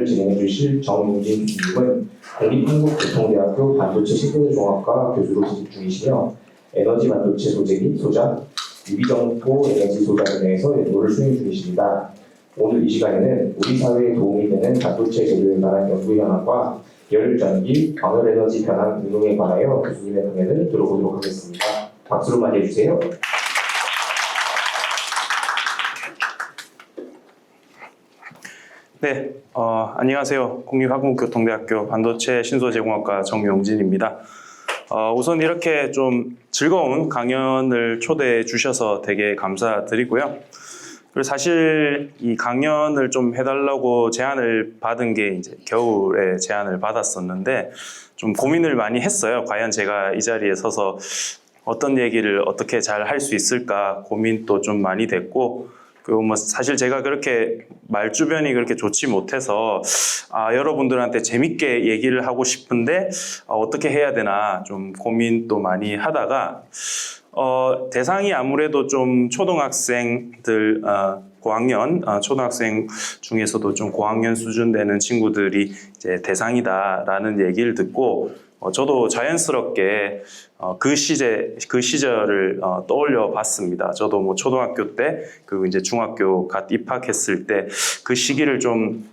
진행해 주실 정용진 님은 국립한국교통대학교 반도체 신소재종합과 교수로 재직 중이시며 에너지 반도체 소재 및 소자, 유기정포 에너지 소자 분야에서 연구를 수행 중이십니다. 오늘 이 시간에는 우리 사회에 도움이 되는 반도체 재료에 관한 연구 현황과 열전기, 광열에너지 변환 운용에 관하여 교수님의 강연을 들어보도록 하겠습니다. 박수로 맞이해 주세요. 네, 안녕하세요. 국립한국교통대학교 반도체 신소재공학과 정용진입니다. 우선 이렇게 좀 즐거운 강연을 초대해 주셔서 되게 감사드리고요. 그리고 사실 이 강연을 좀 해달라고 제안을 받은 게 이제 겨울에 제안을 받았었는데 좀 고민을 많이 했어요. 과연 제가 이 자리에 서서 어떤 얘기를 어떻게 잘 할 수 있을까 고민도 좀 많이 됐고, 그리고 뭐 사실 제가 그렇게 말주변이 그렇게 좋지 못해서 여러분들한테 재밌게 얘기를 하고 싶은데 어떻게 해야 되나 좀 고민도 많이 하다가 대상이 아무래도 좀 초등학생들 고학년 초등학생 중에서도 좀 고학년 수준 되는 친구들이 이제 대상이다라는 얘기를 듣고 저도 자연스럽게 그 시절을 떠올려 봤습니다. 저도 뭐 초등학교 때 그리고 이제 중학교 갓 입학했을 때 그 시기를 좀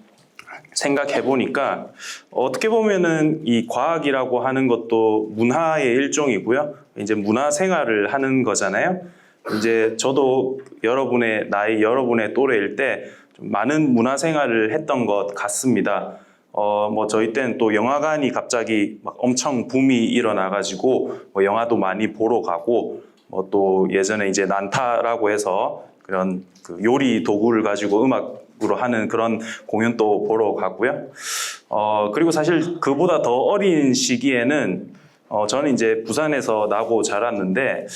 생각해 보니까 어떻게 보면은 이 과학이라고 하는 것도 문화의 일종이고요. 이제 문화 생활을 하는 거잖아요. 이제 저도 여러분의 나이, 여러분의 또래일 때 좀 많은 문화 생활을 했던 것 같습니다. 뭐 저희 때는 또 영화관이 갑자기 막 엄청 붐이 일어나가지고 뭐 영화도 많이 보러 가고 뭐 또 예전에 이제 난타라고 해서 그런 그 요리 도구를 가지고 음악으로 하는 그런 공연도 보러 가고요. 그리고 사실 그보다 더 어린 시기에는 저는 이제 부산에서 나고 자랐는데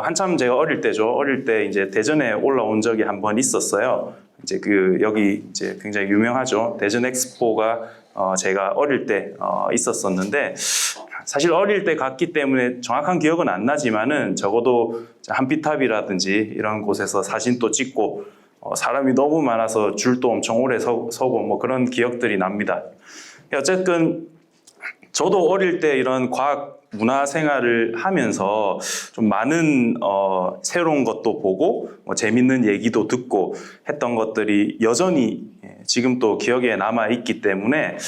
한참 제가 어릴 때죠. 어릴 때 이제 대전에 올라온 적이 한 번 있었어요. 이제 여기 이제 굉장히 유명하죠. 대전 엑스포가 제가 어릴 때 있었었는데 사실 어릴 때 갔기 때문에 정확한 기억은 안 나지만은 적어도 한피탑이라든지 이런 곳에서 사진도 찍고 사람이 너무 많아서 줄도 엄청 오래 서고 뭐 그런 기억들이 납니다. 어쨌든 저도 어릴 때 이런 과학 문화 생활을 하면서 좀 많은 새로운 것도 보고 재밌는 얘기도 듣고 했던 것들이 여전히 지금 또 기억에 남아 있기 때문에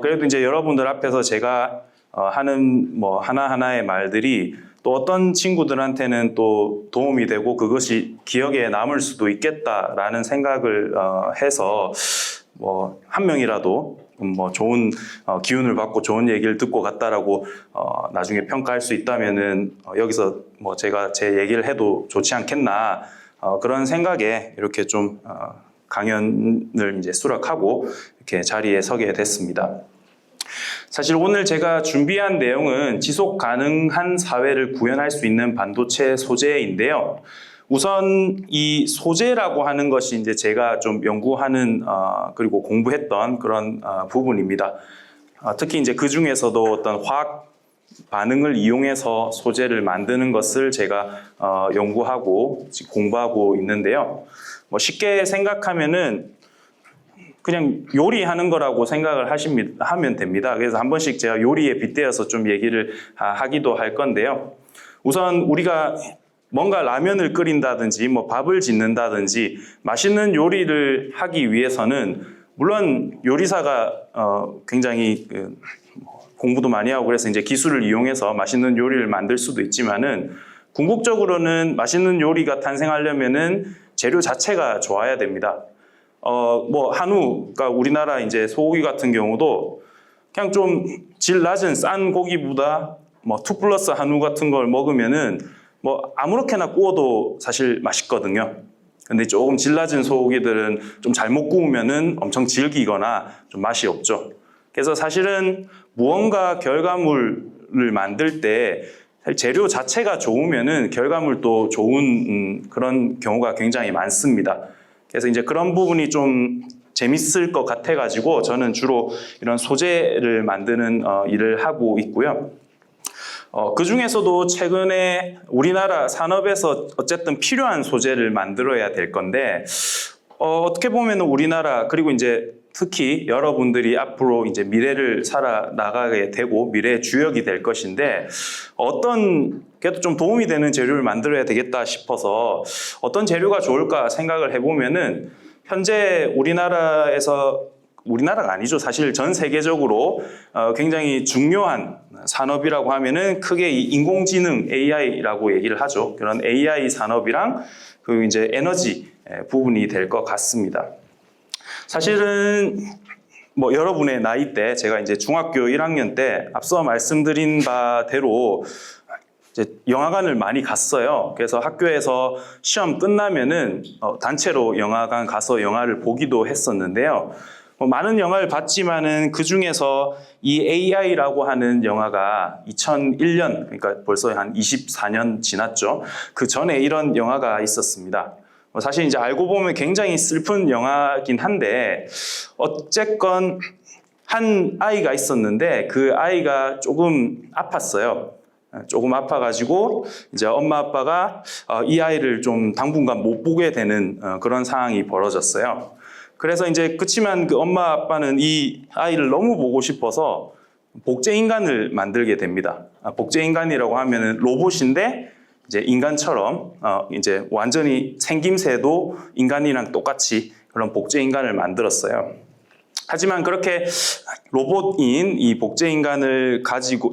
그래도 이제 여러분들 앞에서 제가 하는 뭐 하나하나의 말들이 또 어떤 친구들한테는 또 도움이 되고 그것이 기억에 남을 수도 있겠다라는 생각을 해서 뭐 한 명이라도 뭐 좋은 기운을 받고 좋은 얘기를 듣고 갔다라고 나중에 평가할 수 있다면은 여기서 뭐 제가 제 얘기를 해도 좋지 않겠나 그런 생각에 이렇게 좀 강연을 이제 수락하고 이렇게 자리에 서게 됐습니다. 사실 오늘 제가 준비한 내용은 지속 가능한 사회를 구현할 수 있는 반도체 소재인데요. 우선 이 소재라고 하는 것이 이제 제가 좀 연구하는 그리고 공부했던 그런 부분입니다. 특히 이제 그 중에서도 어떤 화학 반응을 이용해서 소재를 만드는 것을 제가 연구하고 공부하고 있는데요. 뭐 쉽게 생각하면은 그냥 요리하는 거라고 생각을 하면 됩니다. 그래서 한 번씩 제가 요리에 빗대어서 좀 얘기를 하기도 할 건데요. 우선 우리가 뭔가 라면을 끓인다든지 뭐 밥을 짓는다든지 맛있는 요리를 하기 위해서는 물론 요리사가 굉장히 공부도 많이 하고 그래서 이제 기술을 이용해서 맛있는 요리를 만들 수도 있지만은 궁극적으로는 맛있는 요리가 탄생하려면은 재료 자체가 좋아야 됩니다. 뭐 한우가 우리나라 이제 소고기 같은 경우도 그냥 좀 질 낮은 싼 고기보다 뭐 2+ 한우 같은 걸 먹으면은 뭐 아무렇게나 구워도 사실 맛있거든요. 근데 조금 질 낮은 소고기들은 좀 잘못 구우면은 엄청 질기거나 좀 맛이 없죠. 그래서 사실은 무언가 결과물을 만들 때 재료 자체가 좋으면은 결과물도 좋은 그런 경우가 굉장히 많습니다. 그래서 이제 그런 부분이 좀 재밌을 것 같아가지고 저는 주로 이런 소재를 만드는 일을 하고 있고요. 그 중에서도 최근에 우리나라 산업에서 어쨌든 필요한 소재를 만들어야 될 건데 어떻게 보면 우리나라 그리고 이제 특히 여러분들이 앞으로 이제 미래를 살아나가게 되고 미래의 주역이 될 것인데 어떤 그래도 좀 도움이 되는 재료를 만들어야 되겠다 싶어서 어떤 재료가 좋을까 생각을 해보면은 현재 우리나라가 아니죠. 사실 전 세계적으로 굉장히 중요한 산업이라고 하면은 크게 이 인공지능 AI라고 얘기를 하죠. 그런 AI 산업이랑 그 이제 에너지 부분이 될 것 같습니다. 사실은 뭐 여러분의 나이 때 제가 이제 중학교 1학년 때 앞서 말씀드린 바대로 이제 영화관을 많이 갔어요. 그래서 학교에서 시험 끝나면은 단체로 영화관 가서 영화를 보기도 했었는데요. 많은 영화를 봤지만은 그 중에서 이 AI라고 하는 영화가 2001년, 그러니까 벌써 한 24년 지났죠. 그 전에 이런 영화가 있었습니다. 사실 이제 알고 보면 굉장히 슬픈 영화긴 한데 어쨌건 한 아이가 있었는데 그 아이가 조금 아팠어요. 조금 아파가지고 이제 엄마 아빠가 이 아이를 좀 당분간 못 보게 되는 그런 상황이 벌어졌어요. 그래서 이제 그치만 그 엄마 아빠는 이 아이를 너무 보고 싶어서 복제 인간을 만들게 됩니다. 복제 인간이라고 하면은 로봇인데 이제 인간처럼 이제 완전히 생김새도 인간이랑 똑같이 그런 복제 인간을 만들었어요. 하지만 그렇게 로봇인 이 복제 인간을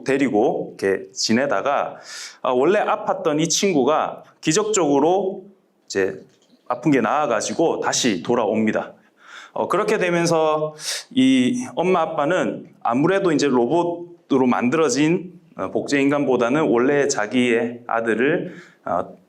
데리고 이렇게 지내다가 원래 아팠던 이 친구가 기적적으로 이제 아픈 게 나아가지고 다시 돌아옵니다. 그렇게 되면서 이 엄마 아빠는 아무래도 이제 로봇으로 만들어진 복제 인간보다는 원래 자기의 아들을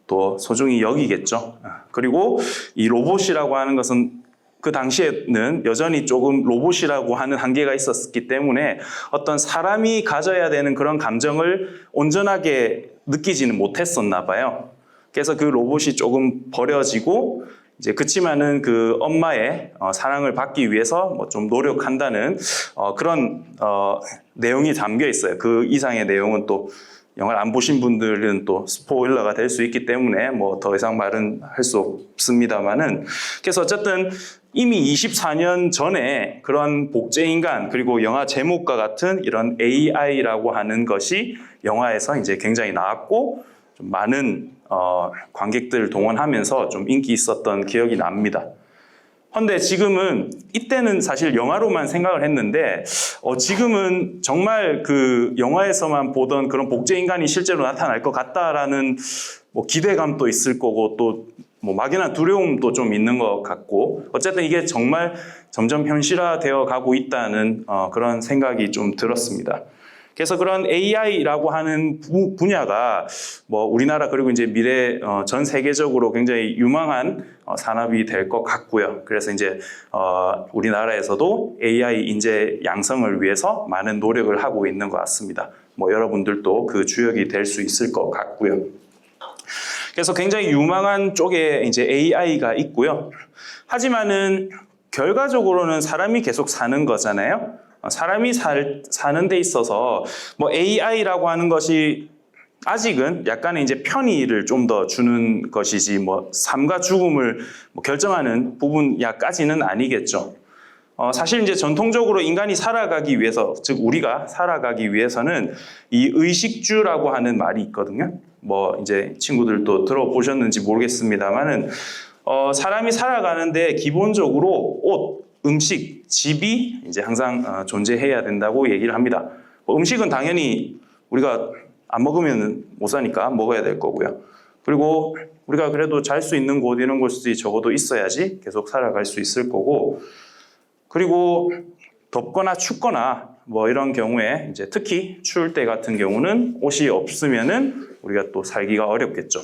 또 소중히 여기겠죠. 그리고 이 로봇이라고 하는 것은 그 당시에는 여전히 조금 로봇이라고 하는 한계가 있었기 때문에 어떤 사람이 가져야 되는 그런 감정을 온전하게 느끼지는 못했었나 봐요. 그래서 그 로봇이 조금 버려지고 이제 그치만은 그 엄마의 사랑을 받기 위해서 뭐 좀 노력한다는 그런 내용이 담겨 있어요. 그 이상의 내용은 또 영화를 안 보신 분들은 또 스포일러가 될 수 있기 때문에 뭐 더 이상 말은 할 수 없습니다만은 그래서 어쨌든 이미 24년 전에 그런 복제인간 그리고 영화 제목과 같은 이런 AI라고 하는 것이 영화에서 이제 굉장히 나왔고 좀 많은 관객들을 동원하면서 좀 인기 있었던 기억이 납니다. 그런데 지금은 이때는 사실 영화로만 생각을 했는데 지금은 정말 그 영화에서만 보던 그런 복제 인간이 실제로 나타날 것 같다라는 뭐 기대감도 있을 거고 또 뭐 막연한 두려움도 좀 있는 것 같고 어쨌든 이게 정말 점점 현실화되어 가고 있다는 그런 생각이 좀 들었습니다. 그래서 그런 AI라고 하는 분야가 뭐 우리나라 그리고 이제 미래 전 세계적으로 굉장히 유망한 산업이 될 것 같고요. 그래서 이제 우리나라에서도 AI 인재 양성을 위해서 많은 노력을 하고 있는 것 같습니다. 뭐 여러분들도 그 주역이 될 수 있을 것 같고요. 그래서 굉장히 유망한 쪽에 이제 AI가 있고요. 하지만은 결과적으로는 사람이 계속 사는 거잖아요. 사람이 사는 데 있어서 뭐 AI라고 하는 것이 아직은 약간의 이제 편의를 좀 더 주는 것이지 뭐 삶과 죽음을 뭐 결정하는 부분야까지는 아니겠죠. 사실 이제 전통적으로 인간이 살아가기 위해서, 즉 우리가 살아가기 위해서는 이 의식주라고 하는 말이 있거든요. 뭐 이제 친구들도 들어보셨는지 모르겠습니다만은 사람이 살아가는데 기본적으로 옷, 음식, 집이 이제 항상 존재해야 된다고 얘기를 합니다. 음식은 당연히 우리가 안 먹으면 못 사니까 먹어야 될 거고요. 그리고 우리가 그래도 잘 수 있는 곳 이런 곳이 적어도 있어야지 계속 살아갈 수 있을 거고 그리고 덥거나 춥거나 뭐 이런 경우에 이제 특히 추울 때 같은 경우는 옷이 없으면은 우리가 또 살기가 어렵겠죠.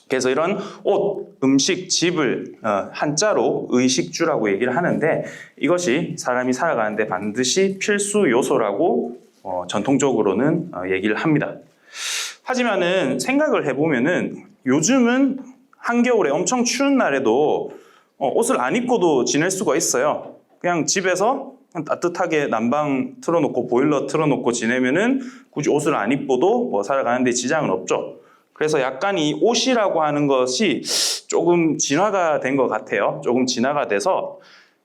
그래서 이런 옷, 음식, 집을 한자로 의식주라고 얘기를 하는데 이것이 사람이 살아가는데 반드시 필수 요소라고 전통적으로는 얘기를 합니다. 하지만은 생각을 해보면은 요즘은 한겨울에 엄청 추운 날에도 옷을 안 입고도 지낼 수가 있어요. 그냥 집에서 따뜻하게 난방 틀어놓고 보일러 틀어놓고 지내면은 굳이 옷을 안 입고도 뭐 살아가는데 지장은 없죠. 그래서 약간 이 옷이라고 하는 것이 조금 진화가 된 것 같아요. 조금 진화가 돼서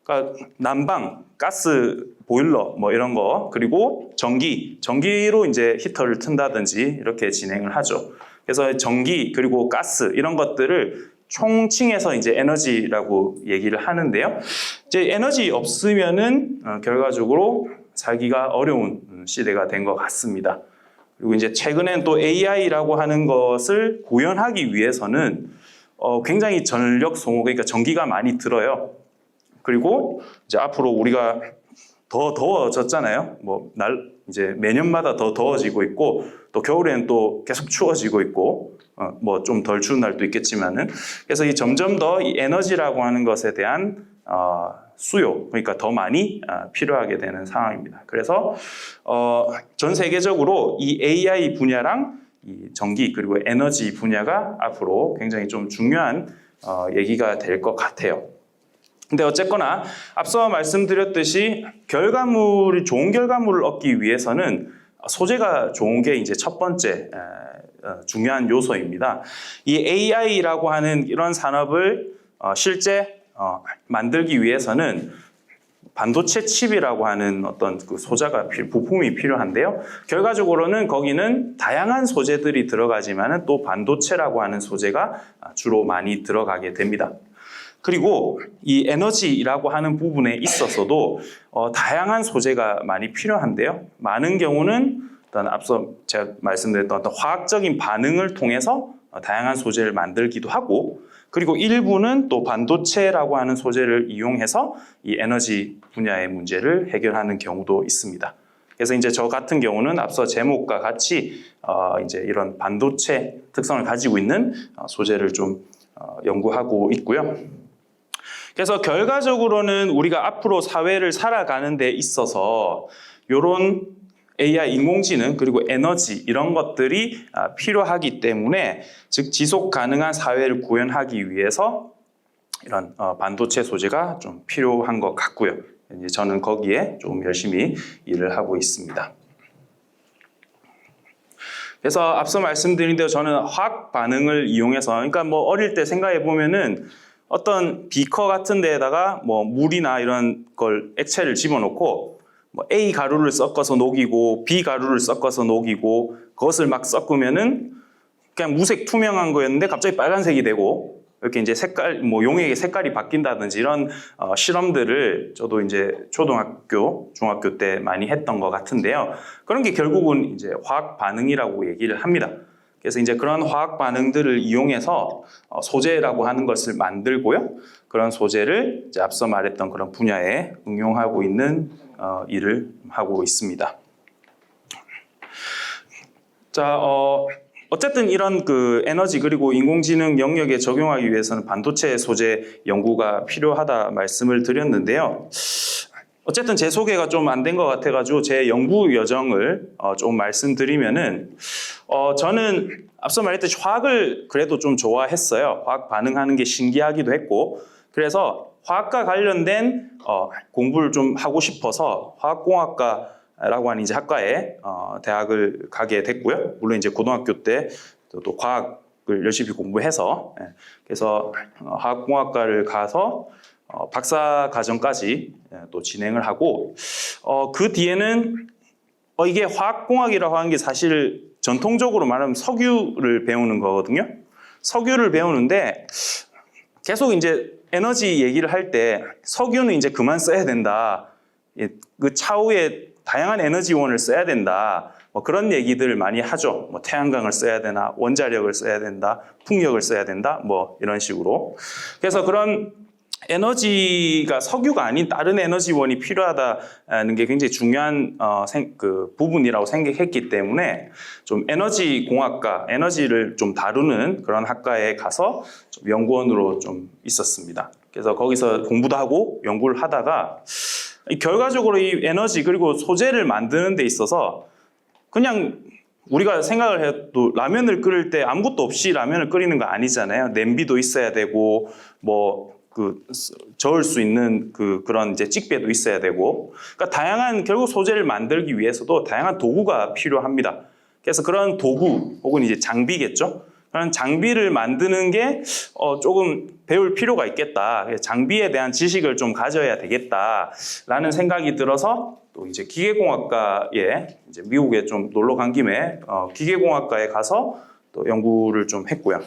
그러니까 난방, 가스 보일러 뭐 이런 거, 그리고 전기로 이제 히터를 튼다든지 이렇게 진행을 하죠. 그래서 전기 그리고 가스 이런 것들을 총칭해서 이제 에너지라고 얘기를 하는데요. 이제 에너지 없으면은 결과적으로 살기가 어려운 시대가 된 것 같습니다. 그리고 이제 최근엔 또 AI라고 하는 것을 구현하기 위해서는 굉장히 전력 소모, 그러니까 전기가 많이 들어요. 그리고 이제 앞으로 우리가 더 더워졌잖아요. 이제 매년마다 더 더워지고 있고, 또 겨울에는 또 계속 추워지고 있고, 뭐 좀 덜 추운 날도 있겠지만은, 그래서 이 점점 더 이 에너지라고 하는 것에 대한 수요, 그러니까 더 많이 필요하게 되는 상황입니다. 그래서 전 세계적으로 이 AI 분야랑 이 전기 그리고 에너지 분야가 앞으로 굉장히 좀 중요한 얘기가 될 것 같아요. 근데 어쨌거나 앞서 말씀드렸듯이 좋은 결과물을 얻기 위해서는 소재가 좋은 게 이제 첫 번째 중요한 요소입니다. 이 AI라고 하는 이런 산업을 실제 만들기 위해서는 반도체 칩이라고 하는 어떤 그 부품이 필요한데요. 결과적으로는 거기는 다양한 소재들이 들어가지만은 또 반도체라고 하는 소재가 주로 많이 들어가게 됩니다. 그리고 이 에너지라고 하는 부분에 있어서도 다양한 소재가 많이 필요한데요. 많은 경우는 일단 앞서 제가 말씀드렸던 어떤 화학적인 반응을 통해서 다양한 소재를 만들기도 하고, 그리고 일부는 또 반도체라고 하는 소재를 이용해서 이 에너지 분야의 문제를 해결하는 경우도 있습니다. 그래서 이제 저 같은 경우는 앞서 제목과 같이 이제 이런 반도체 특성을 가지고 있는 소재를 좀 연구하고 있고요. 그래서 결과적으로는 우리가 앞으로 사회를 살아가는 데 있어서 이런 AI, 인공지능, 그리고 에너지 이런 것들이 필요하기 때문에, 즉 지속 가능한 사회를 구현하기 위해서 이런 반도체 소재가 좀 필요한 것 같고요. 이제 저는 거기에 좀 열심히 일을 하고 있습니다. 그래서 앞서 말씀드린 대로 저는 화학 반응을 이용해서, 그러니까 뭐 어릴 때 생각해 보면은 어떤 비커 같은 데에다가 뭐 물이나 이런 걸 액체를 집어넣고 뭐 A 가루를 섞어서 녹이고 B 가루를 섞어서 녹이고 그것을 막 섞으면은 그냥 무색 투명한 거였는데 갑자기 빨간색이 되고, 이렇게 이제 용액의 색깔이 바뀐다든지 이런 실험들을 저도 이제 초등학교, 중학교 때 많이 했던 것 같은데요. 그런 게 결국은 이제 화학 반응이라고 얘기를 합니다. 그래서 이제 그런 화학 반응들을 이용해서 소재라고 하는 것을 만들고요. 그런 소재를 이제 앞서 말했던 그런 분야에 응용하고 있는 일을 하고 있습니다. 자, 어쨌든 이런 그 에너지 그리고 인공지능 영역에 적용하기 위해서는 반도체 소재 연구가 필요하다 말씀을 드렸는데요. 어쨌든 제 소개가 좀 안 된 것 같아가지고 제 연구 여정을 좀 말씀드리면은, 저는 앞서 말했듯이 화학을 그래도 좀 좋아했어요. 화학 반응하는 게 신기하기도 했고, 그래서 화학과 관련된 공부를 좀 하고 싶어서 화학공학과라고 하는 이제 학과에 대학을 가게 됐고요. 물론 이제 고등학교 때 또 과학을 열심히 공부해서, 그래서 화학공학과를 가서 박사 과정까지 또 진행을 하고, 그 뒤에는 이게 화학공학이라고 하는 게 사실 전통적으로 말하면 석유를 배우는 거거든요. 석유를 배우는데 계속 이제 에너지 얘기를 할 때 석유는 이제 그만 써야 된다. 그 차후에 다양한 에너지원을 써야 된다. 뭐 그런 얘기들을 많이 하죠. 뭐 태양광을 써야 되나, 원자력을 써야 된다, 풍력을 써야 된다, 뭐 이런 식으로. 그래서 그런 에너지가 석유가 아닌 다른 에너지원이 필요하다는 게 굉장히 중요한 그 부분이라고 생각했기 때문에 좀 에너지 공학과, 에너지를 좀 다루는 그런 학과에 가서 좀 연구원으로 좀 있었습니다. 그래서 거기서 공부도 하고 연구를 하다가 결과적으로 이 에너지 그리고 소재를 만드는 데 있어서 그냥 우리가 생각을 해도 라면을 끓일 때 아무것도 없이 라면을 끓이는 거 아니잖아요. 냄비도 있어야 되고 뭐 저을 수 있는 그런 이제 찍배도 있어야 되고, 그러니까 다양한 결국 소재를 만들기 위해서도 다양한 도구가 필요합니다. 그래서 그런 도구 혹은 이제 장비겠죠. 그런 장비를 만드는 게 조금 배울 필요가 있겠다. 장비에 대한 지식을 좀 가져야 되겠다라는 생각이 들어서 또 이제 기계공학과에 이제 미국에 좀 놀러 간 김에 기계공학과에 가서 또 연구를 좀 했고요.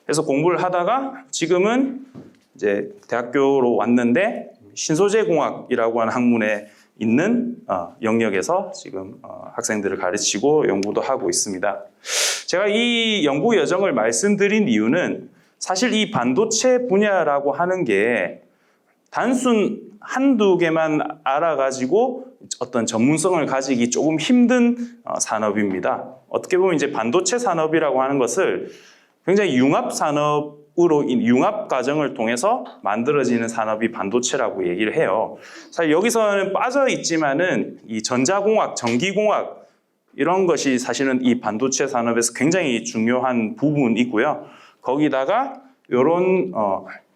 그래서 공부를 하다가 지금은 이제 대학교로 왔는데 신소재공학이라고 하는 학문에 있는 영역에서 지금 학생들을 가르치고 연구도 하고 있습니다. 제가 이 연구 여정을 말씀드린 이유는 사실 이 반도체 분야라고 하는 게 단순 한두 개만 알아가지고 어떤 전문성을 가지기 조금 힘든 산업입니다. 어떻게 보면 이제 반도체 산업이라고 하는 것을 굉장히 융합 산업으로 융합 과정을 통해서 만들어지는 산업이 반도체라고 얘기를 해요. 사실 여기서는 빠져 있지만은 이 전자공학, 전기공학 이런 것이 사실은 이 반도체 산업에서 굉장히 중요한 부분이고요. 거기다가 이런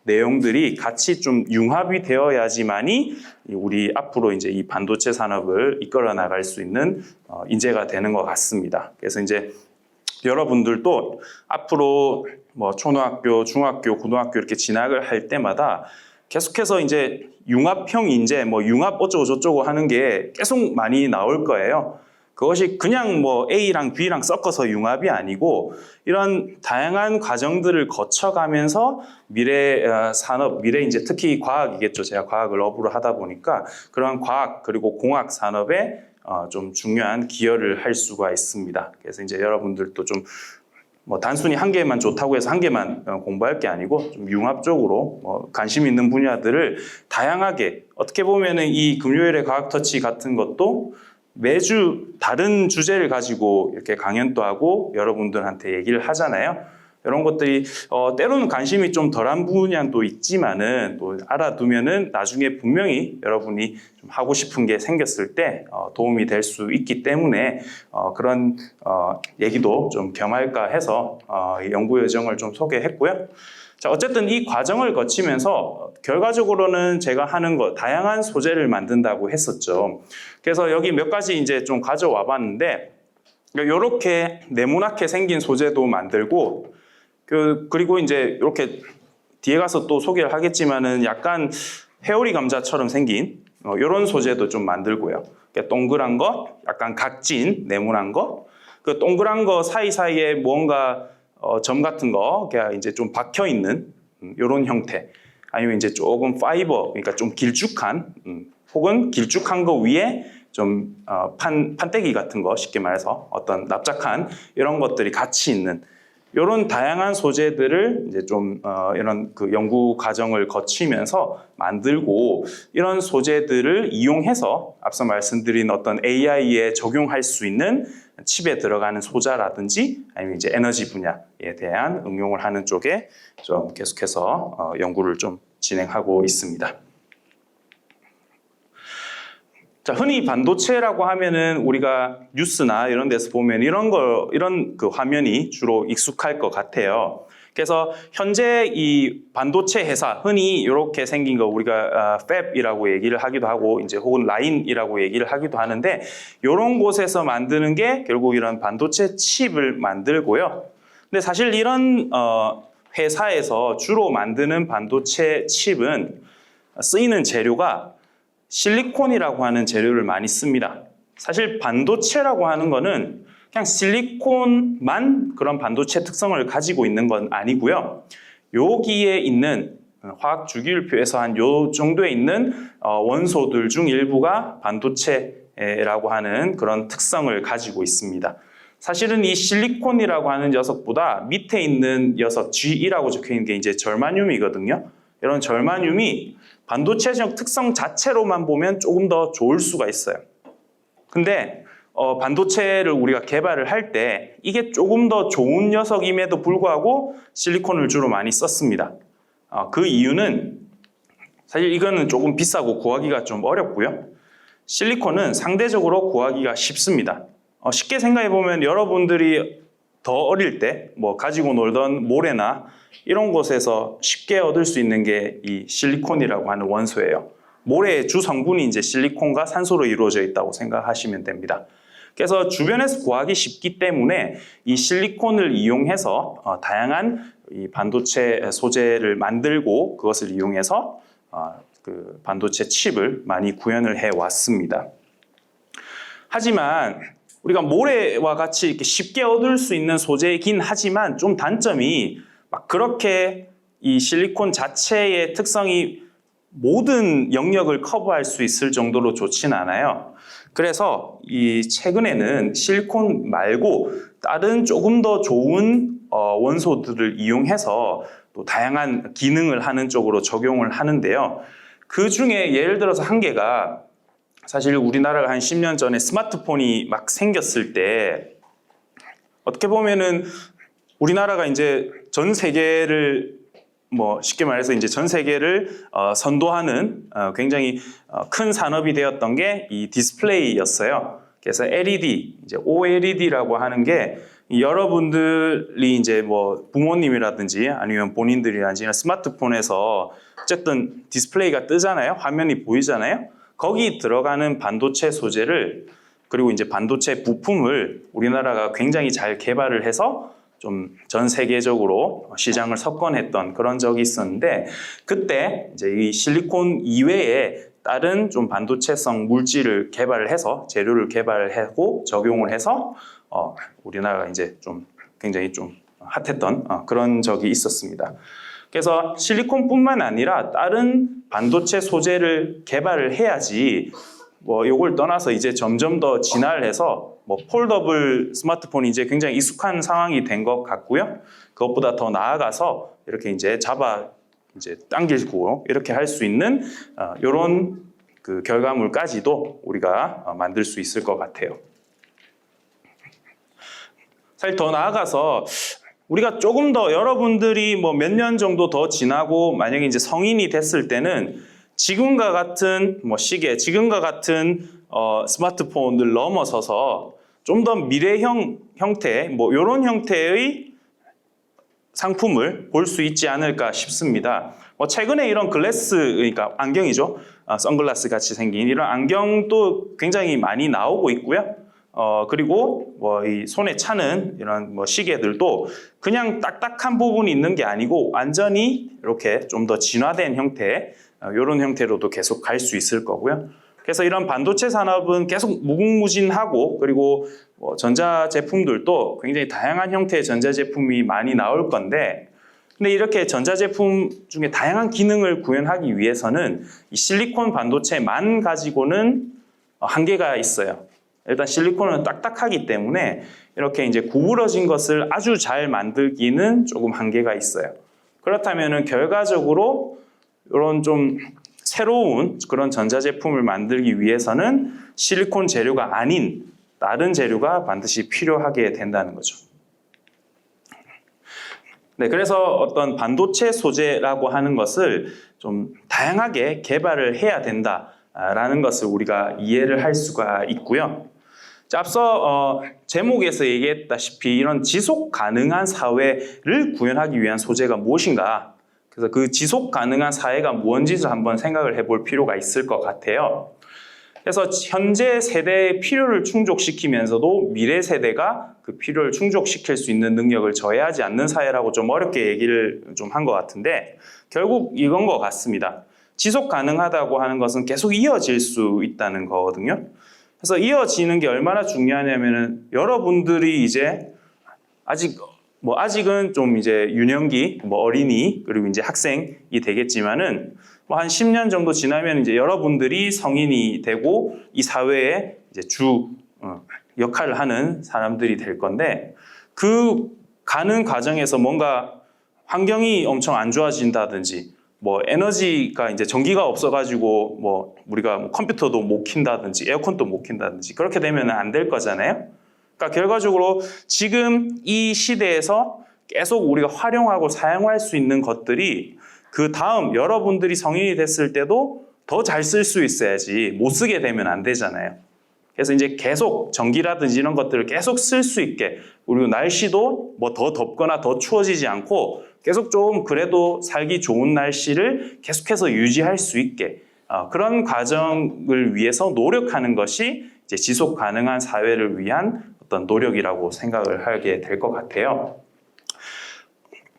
내용들이 같이 좀 융합이 되어야지만이 우리 앞으로 이제 이 반도체 산업을 이끌어 나갈 수 있는 인재가 되는 것 같습니다. 그래서 이제 여러분들도 앞으로 뭐 초등학교, 중학교, 고등학교 이렇게 진학을 할 때마다 계속해서 이제 융합형 인재, 뭐 융합 어쩌고 저쩌고 하는 게 계속 많이 나올 거예요. 그것이 그냥 뭐 A랑 B랑 섞어서 융합이 아니고 이런 다양한 과정들을 거쳐가면서 미래 산업, 미래 이제 특히 과학이겠죠. 제가 과학을 업으로 하다 보니까 그런 과학 그리고 공학 산업에 좀 중요한 기여를 할 수가 있습니다. 그래서 이제 여러분들도 좀 뭐 단순히 한 개만 좋다고 해서 한 개만 공부할 게 아니고 좀 융합적으로 뭐 관심 있는 분야들을 다양하게 어떻게 보면은 이 금요일의 과학 터치 같은 것도 매주 다른 주제를 가지고 이렇게 강연도 하고 여러분들한테 얘기를 하잖아요. 이런 것들이 때로는 관심이 좀 덜한 분야도 있지만은 또 알아두면은 나중에 분명히 여러분이 좀 하고 싶은 게 생겼을 때 도움이 될 수 있기 때문에 그런 얘기도 좀 겸할까 해서 연구 여정을 좀 소개했고요. 자, 어쨌든 이 과정을 거치면서 결과적으로는 제가 하는 것 다양한 소재를 만든다고 했었죠. 그래서 여기 몇 가지 이제 좀 가져와 봤는데 이렇게 네모나게 생긴 소재도 만들고 그리고 이제 이렇게 뒤에 가서 또 소개를 하겠지만은 약간 회오리 감자처럼 생긴 이런 소재도 좀 만들고요. 동그란 거, 약간 각진, 네모난 거, 그 동그란 거 사이사이에 뭔가 점 같은 거, 그냥 이제 좀 박혀 있는 이런 형태, 아니면 이제 조금 파이버, 그러니까 좀 길쭉한, 혹은 길쭉한 거 위에 좀 판때기 같은 거, 쉽게 말해서 어떤 납작한 이런 것들이 같이 있는. 이런 다양한 소재들을 이제 좀 이런 그 연구 과정을 거치면서 만들고 이런 소재들을 이용해서 앞서 말씀드린 어떤 AI에 적용할 수 있는 칩에 들어가는 소자라든지 아니면 이제 에너지 분야에 대한 응용을 하는 쪽에 좀 계속해서 연구를 좀 진행하고 있습니다. 자, 흔히 반도체라고 하면은 우리가 뉴스나 이런 데서 보면 이런 그 화면이 주로 익숙할 것 같아요. 그래서 현재 이 반도체 회사, 흔히 이렇게 생긴 거 우리가 팹이라고 얘기를 하기도 하고 이제 혹은 라인이라고 얘기를 하기도 하는데 이런 곳에서 만드는 게 결국 이런 반도체 칩을 만들고요. 근데 사실 이런 회사에서 주로 만드는 반도체 칩은 쓰이는 재료가 실리콘이라고 하는 재료를 많이 씁니다. 사실 반도체라고 하는 거는 그냥 실리콘만 그런 반도체 특성을 가지고 있는 건 아니고요. 여기에 있는 화학 주기율표에서 한 요 정도에 있는 원소들 중 일부가 반도체라고 하는 그런 특성을 가지고 있습니다. 사실은 이 실리콘이라고 하는 녀석보다 밑에 있는 녀석 G이라고 적혀 있는 게 이제 절마늄이거든요. 이런 절마늄이 반도체적 특성 자체로만 보면 조금 더 좋을 수가 있어요. 근데 반도체를 우리가 개발을 할 때 이게 조금 더 좋은 녀석임에도 불구하고 실리콘을 주로 많이 썼습니다. 그 이유는 사실 이거는 조금 비싸고 구하기가 좀 어렵고요. 실리콘은 상대적으로 구하기가 쉽습니다. 쉽게 생각해 보면 여러분들이 더 어릴 때 뭐 가지고 놀던 모래나 이런 곳에서 쉽게 얻을 수 있는 게 이 실리콘이라고 하는 원소예요. 모래의 주 성분이 이제 실리콘과 산소로 이루어져 있다고 생각하시면 됩니다. 그래서 주변에서 구하기 쉽기 때문에 이 실리콘을 이용해서 다양한 이 반도체 소재를 만들고 그것을 이용해서 그 반도체 칩을 많이 구현을 해 왔습니다. 하지만 우리가 모래와 같이 이렇게 쉽게 얻을 수 있는 소재이긴 하지만 좀 단점이 막 그렇게 이 실리콘 자체의 특성이 모든 영역을 커버할 수 있을 정도로 좋진 않아요. 그래서 이 최근에는 실리콘 말고 다른 조금 더 좋은 원소들을 이용해서 또 다양한 기능을 하는 쪽으로 적용을 하는데요. 그 중에 예를 들어서 한 개가 사실 우리나라가 한 10년 전에 스마트폰이 막 생겼을 때 어떻게 보면은 우리나라가 이제 전 세계를 쉽게 말해서 이제 전 세계를 선도하는 굉장히 큰 산업이 되었던 게 이 디스플레이였어요. 그래서 LED, 이제 OLED라고 하는 게 여러분들이 이제 부모님이라든지 아니면 본인들이라든지 스마트폰에서 어쨌든 디스플레이가 뜨잖아요. 화면이 보이잖아요. 거기 들어가는 반도체 소재를 그리고 이제 반도체 부품을 우리나라가 굉장히 잘 개발을 해서 좀 전 세계적으로 시장을 석권했던 그런 적이 있었는데 그때 이제 이 실리콘 이외에 다른 좀 반도체성 물질을 개발을 해서 재료를 개발하고 적용을 해서 우리나라가 이제 좀 굉장히 좀 핫했던 그런 적이 있었습니다. 그래서 실리콘뿐만 아니라 다른 반도체 소재를 개발을 해야지 요걸 떠나서 이제 점점 더 진화를 해서 폴더블 스마트폰이 이제 굉장히 익숙한 상황이 된 것 같고요. 그것보다 더 나아가서 이렇게 이제 이제 당기고 이렇게 할 수 있는 이런 그 결과물까지도 우리가 만들 수 있을 것 같아요. 사실 더 나아가서 우리가 조금 더 여러분들이 몇 년 정도 더 지나고 만약에 이제 성인이 됐을 때는 지금과 같은 시계, 지금과 같은 스마트폰을 넘어서서 좀 더 미래형 형태, 이런 형태의 상품을 볼 수 있지 않을까 싶습니다. 최근에 이런 글래스, 그러니까 안경이죠. 선글라스 같이 생긴 이런 안경도 굉장히 많이 나오고 있고요. 그리고 이 손에 차는 이런 시계들도 그냥 딱딱한 부분이 있는 게 아니고 완전히 이렇게 좀 더 진화된 형태, 이런 형태로도 계속 갈 수 있을 거고요. 그래서 이런 반도체 산업은 계속 무궁무진하고 그리고 전자제품들도 굉장히 다양한 형태의 전자제품이 많이 나올 건데 근데 이렇게 전자제품 중에 다양한 기능을 구현하기 위해서는 이 실리콘 반도체만 가지고는 한계가 있어요. 일단 실리콘은 딱딱하기 때문에 이렇게 이제 구부러진 것을 아주 잘 만들기는 조금 한계가 있어요. 그렇다면은 결과적으로 이런 좀 새로운 그런 전자제품을 만들기 위해서는 실리콘 재료가 아닌 다른 재료가 반드시 필요하게 된다는 거죠. 네, 그래서 어떤 반도체 소재라고 하는 것을 좀 다양하게 개발을 해야 된다라는 것을 우리가 이해를 할 수가 있고요. 자, 앞서 제목에서 얘기했다시피 이런 지속 가능한 사회를 구현하기 위한 소재가 무엇인가? 그래서 그 지속 가능한 사회가 무엇인지를 한번 생각을 해볼 필요가 있을 것 같아요. 그래서 현재 세대의 필요를 충족시키면서도 미래 세대가 그 필요를 충족시킬 수 있는 능력을 저해하지 않는 사회라고 좀 어렵게 얘기를 좀 한 것 같은데 결국 이건 것 같습니다. 지속 가능하다고 하는 것은 계속 이어질 수 있다는 거거든요. 그래서 이어지는 게 얼마나 중요하냐면은 여러분들이 이제 아직은 좀 이제 유년기, 어린이, 그리고 이제 학생이 되겠지만은 한 10년 정도 지나면 이제 여러분들이 성인이 되고 이 사회에 이제 역할을 하는 사람들이 될 건데 그 가는 과정에서 뭔가 환경이 엄청 안 좋아진다든지 에너지가 이제 전기가 없어가지고 우리가 컴퓨터도 못 킨다든지 에어컨도 못 킨다든지 그렇게 되면 안 될 거잖아요. 그러니까 결과적으로 지금 이 시대에서 계속 우리가 활용하고 사용할 수 있는 것들이 그 다음 여러분들이 성인이 됐을 때도 더 잘 쓸 수 있어야지 못 쓰게 되면 안 되잖아요. 그래서 이제 계속 전기라든지 이런 것들을 계속 쓸 수 있게 그리고 날씨도 더 덥거나 더 추워지지 않고 계속 좀 그래도 살기 좋은 날씨를 계속해서 유지할 수 있게 그런 과정을 위해서 노력하는 것이 이제 이제 지속 가능한 사회를 위한 어떤 노력이라고 생각을 하게 될 것 같아요.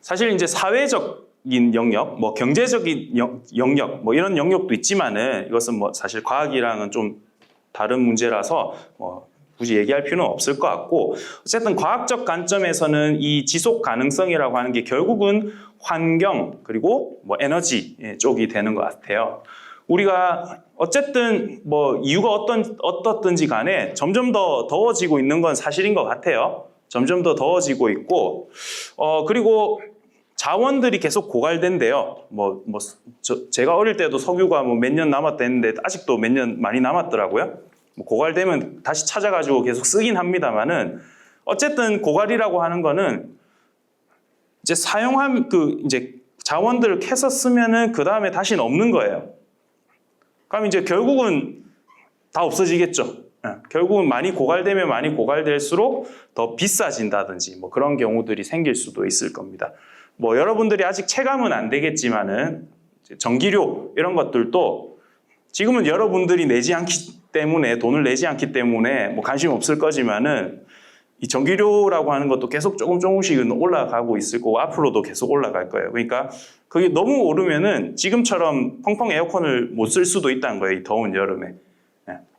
사실 이제 사회적인 영역, 뭐 경제적인 영역, 뭐 이런 영역도 있지만은 이것은 뭐 사실 과학이랑은 좀 다른 문제라서 뭐 굳이 얘기할 필요는 없을 것 같고, 어쨌든 과학적 관점에서는 이 지속 가능성이라고 하는 게 결국은 환경 그리고 뭐 에너지 쪽이 되는 것 같아요. 우리가 어쨌든 뭐 이유가 어떻든지 간에 점점 더 더워지고 있는 건 사실인 것 같아요. 점점 더 더워지고 있고, 그리고 자원들이 계속 고갈된대요. 제가 어릴 때도 석유가 뭐 몇 년 남았다 했는데 아직도 몇 년 많이 남았더라고요. 뭐 고갈되면 다시 찾아가지고 계속 쓰긴 합니다만은, 어쨌든 고갈이라고 하는 거는 이제 사용한 이제 자원들을 캐서 쓰면은 그 다음에 다시는 없는 거예요. 그럼 이제 결국은 다 없어지겠죠. 결국은 많이 고갈되면 많이 고갈될수록 더 비싸진다든지 뭐 그런 경우들이 생길 수도 있을 겁니다. 뭐 여러분들이 아직 체감은 안 되겠지만은 전기료 이런 것들도 지금은 여러분들이 내지 않기 때문에, 돈을 내지 않기 때문에 뭐 관심 없을 거지만은 이 전기료라고 하는 것도 계속 조금씩은 올라가고 있을 거고 앞으로도 계속 올라갈 거예요. 그러니까 그게 너무 오르면은 지금처럼 펑펑 에어컨을 못 쓸 수도 있다는 거예요, 이 더운 여름에.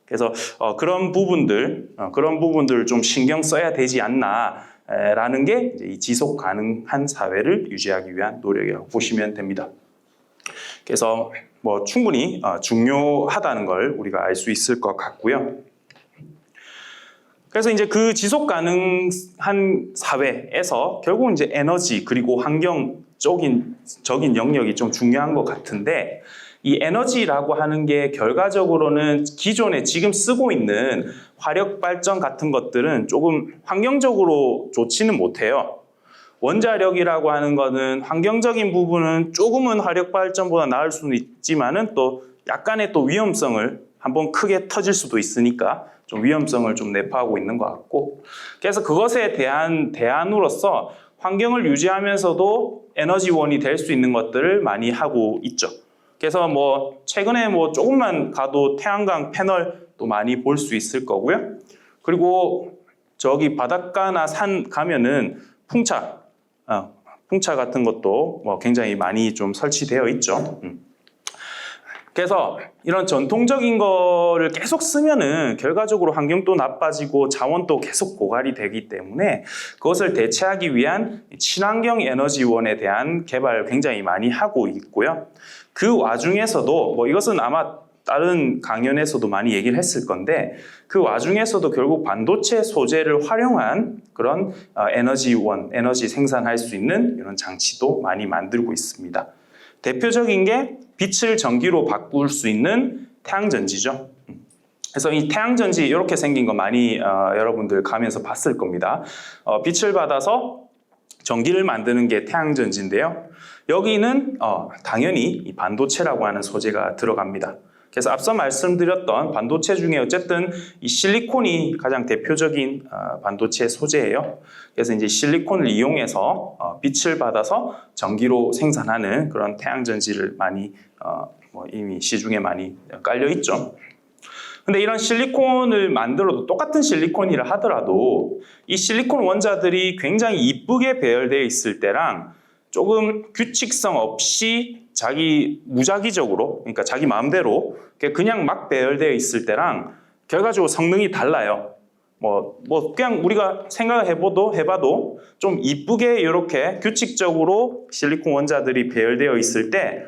그래서 그런 부분들을 좀 신경 써야 되지 않나라는 게 이제 이 지속 가능한 사회를 유지하기 위한 노력이라고 보시면 됩니다. 그래서 뭐 충분히 중요하다는 걸 우리가 알 수 있을 것 같고요. 그래서 이제 그 지속 가능한 사회에서 결국 이제 에너지 그리고 환경적인 영역이 좀 중요한 것 같은데, 이 에너지라고 하는 게 결과적으로는 기존에 지금 쓰고 있는 화력 발전 같은 것들은 조금 환경적으로 좋지는 못해요. 원자력이라고 하는 거는 환경적인 부분은 조금은 화력 발전보다 나을 수는 있지만은 또 약간의 또 위험성을 한번 크게 터질 수도 있으니까 좀 위험성을 좀 내포하고 있는 것 같고, 그래서 그것에 대한 대안으로서 환경을 유지하면서도 에너지원이 될 수 있는 것들을 많이 하고 있죠. 그래서 뭐 최근에 뭐 조금만 가도 태양광 패널도 많이 볼 수 있을 거고요. 그리고 저기 바닷가나 산 가면은 풍차 같은 것도 뭐 굉장히 많이 좀 설치되어 있죠. 그래서 이런 전통적인 거를 계속 쓰면은 결과적으로 환경도 나빠지고 자원도 계속 고갈이 되기 때문에 그것을 대체하기 위한 친환경 에너지원에 대한 개발을 굉장히 많이 하고 있고요. 그 와중에서도 뭐 이것은 아마 다른 강연에서도 많이 얘기를 했을 건데, 그 와중에서도 결국 반도체 소재를 활용한 그런 에너지 생산할 수 있는 이런 장치도 많이 만들고 있습니다. 대표적인 게 빛을 전기로 바꿀 수 있는 태양전지죠. 그래서 이 태양전지 이렇게 생긴 거 많이 여러분들 가면서 봤을 겁니다. 빛을 받아서 전기를 만드는 게 태양전지인데요. 여기는 당연히 이 반도체라고 하는 소재가 들어갑니다. 그래서 앞서 말씀드렸던 반도체 중에 어쨌든 이 실리콘이 가장 대표적인 반도체 소재예요. 그래서 이제 실리콘을 이용해서 빛을 받아서 전기로 생산하는 그런 태양전지를 많이 이미 시중에 많이 깔려 있죠. 근데 이런 실리콘을 만들어도 똑같은 실리콘이라 하더라도 이 실리콘 원자들이 굉장히 이쁘게 배열되어 있을 때랑 조금 규칙성 없이 무작위적으로, 그러니까 자기 마음대로 그냥 막 배열되어 있을 때랑 결과적으로 성능이 달라요. 그냥 우리가 생각을 해봐도 좀 이쁘게 이렇게 규칙적으로 실리콘 원자들이 배열되어 있을 때